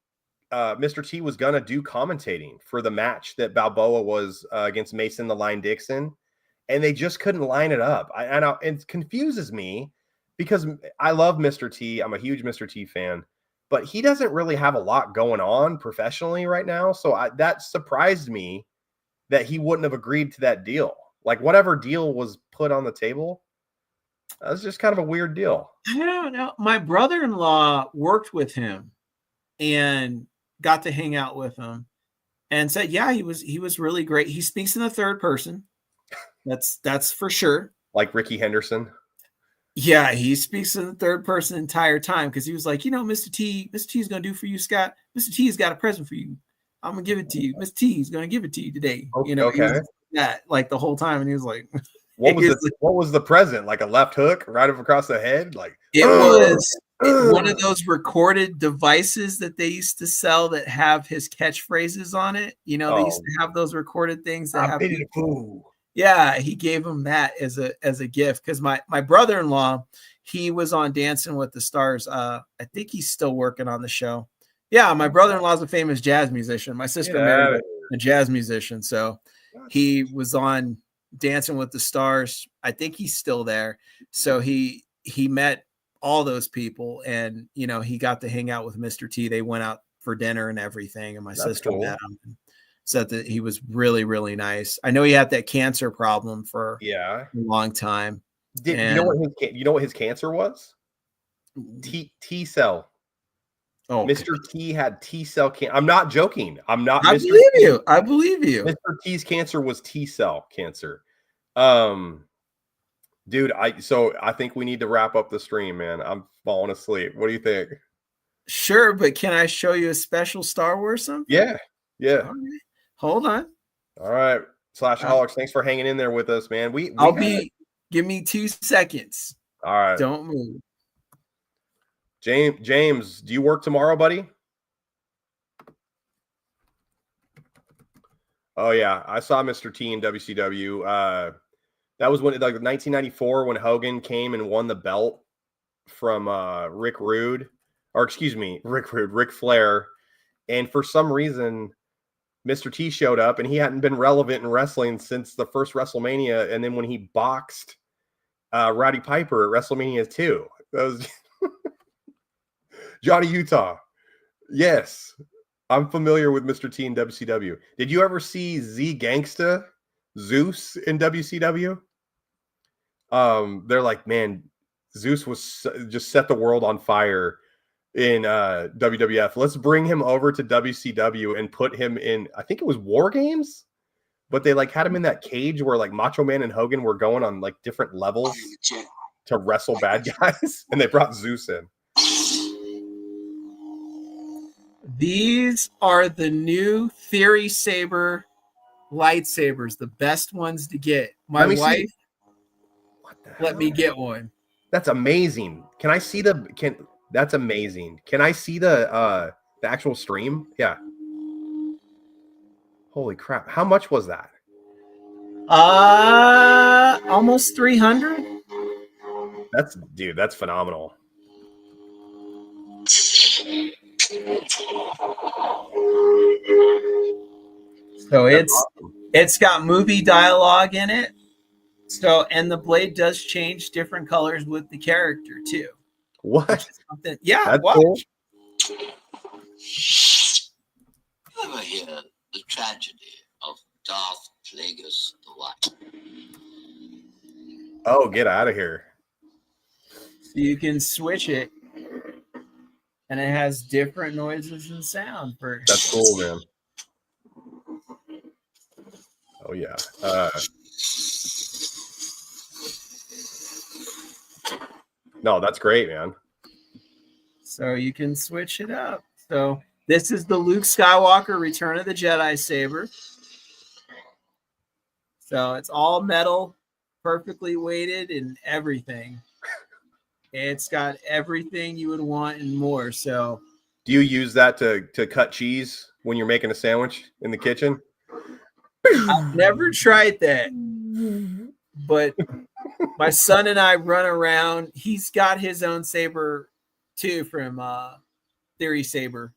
Mr. T was gonna do commentating for the match that Balboa was against Mason the Line Dixon, and they just couldn't line it up. It confuses me because I love Mr. T. I'm a huge Mr. T fan, but he doesn't really have a lot going on professionally right now. So that surprised me that he wouldn't have agreed to that deal. Like, whatever deal was put on the table, that was just kind of a weird deal. I don't know. My brother-in-law worked with him and got to hang out with him and said, yeah, he was really great. He speaks in the third person. That's for sure. Like Ricky Henderson. Yeah, he speaks in the third person the entire time because he was like, you know, Mr. T is going to do for you, Scott. Mr. T has got a present for you. I'm going to give it to you. Mr. T is going to give it to you today. Okay. You know, that like the whole time. And he was like, what was the present? Like a left hook right across the head? Like, it was one of those recorded devices that they used to sell that have his catchphrases on it. You know, they used to have those recorded things that have yeah, he gave him that as a gift because my brother-in-law, he was on Dancing with the Stars. I think he's still working on the show. Yeah, my brother-in-law is a famous jazz musician. My sister married a jazz musician, so he was on Dancing with the Stars. I think he's still there. So he met all those people, and you know, he got to hang out with Mr. T. They went out for dinner and everything, and my sister met him and said that he was really, really nice. I know he had that cancer problem for a long time. You know what his cancer was? T cell. Oh, Mr. T had T cell cancer. I'm not joking. I'm not. I believe you. I believe you. Mr. T's cancer was T cell cancer. Dude, I think we need to wrap up the stream, man. I'm falling asleep. What do you think? Sure, but can I show you a special Star Wars something? Yeah. All right. Hold on. All right. Slashaholics, thanks for hanging in there with us, man. Give me 2 seconds. All right. Don't move. James, do you work tomorrow, buddy? Oh yeah, I saw Mr. T in WCW. That was when, like, 1994, when Hogan came and won the belt from Rick Flair. And for some reason, Mr. T showed up, and he hadn't been relevant in wrestling since the first WrestleMania. And then when he boxed Roddy Piper at WrestleMania 2, that was Johnny Utah. Yes, I'm familiar with Mr. T in WCW. Did you ever see Z Gangsta Zeus in WCW? They're like, man, Zeus was just set the world on fire in WWF. Let's bring him over to WCW and put him in, I think it was War Games, but they like had him in that cage where like Macho Man and Hogan were going on like different levels to wrestle bad guys, and they brought Zeus in. These are the new Theory Saber lightsabers, the best ones to get. My wife let me get one. That's amazing. Can I see that's amazing. Can I see the actual stream? Yeah. Holy crap. How much was that? Almost 300. That's phenomenal. So it's got movie dialogue in it. So, and the blade does change different colors with the character too. What? Yeah, that's watch. cool. You ever hear the tragedy of Darth Plagueis the White? Oh, get out of here. So you can switch it, and it has different noises and sound. That's cool, man. Oh, yeah. No, that's great, man. So you can switch it up. So this is the Luke Skywalker Return of the Jedi saber. So it's all metal, perfectly weighted and everything. It's got everything you would want and more. So do you use that to cut cheese when you're making a sandwich in the kitchen? I've never tried that. But my son and I run around. He's got his own saber too from Theory Saber,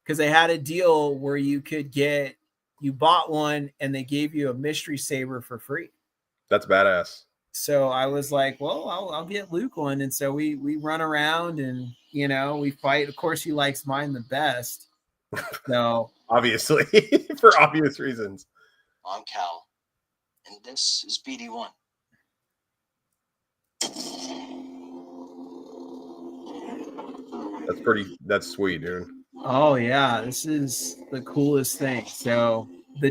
because they had a deal where you bought one and they gave you a mystery saber for free. That's badass. So I was like, well, I'll get Luke one. And so we run around and, we fight. Of course, he likes mine the best. So obviously, for obvious reasons. I'm Cal, and this is BD1. That's sweet, dude. Oh yeah, this is the coolest thing. So the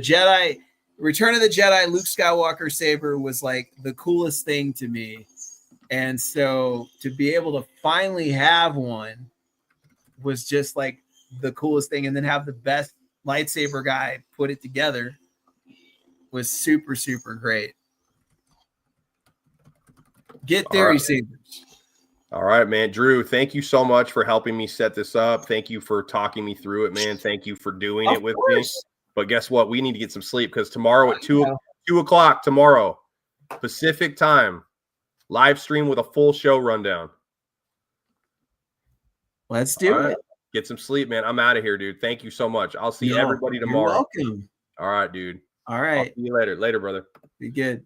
Return of the Jedi Luke Skywalker saber was like the coolest thing to me. And so to be able to finally have one was just like the coolest thing. And then have the best lightsaber guy put it together was super, super great. Get Theory Sabers. All right, man. Drew, thank you so much for helping me set this up. Thank you for talking me through it, man. Thank you for doing it with me. But guess what? We need to get some sleep because tomorrow at 2 o'clock tomorrow, Pacific time, live stream with a full show rundown. Let's do it. Get some sleep, man. I'm out of here, dude. Thank you so much. I'll see everybody tomorrow. You're welcome. All right, dude. All right. I'll see you later. Later, brother. Be good.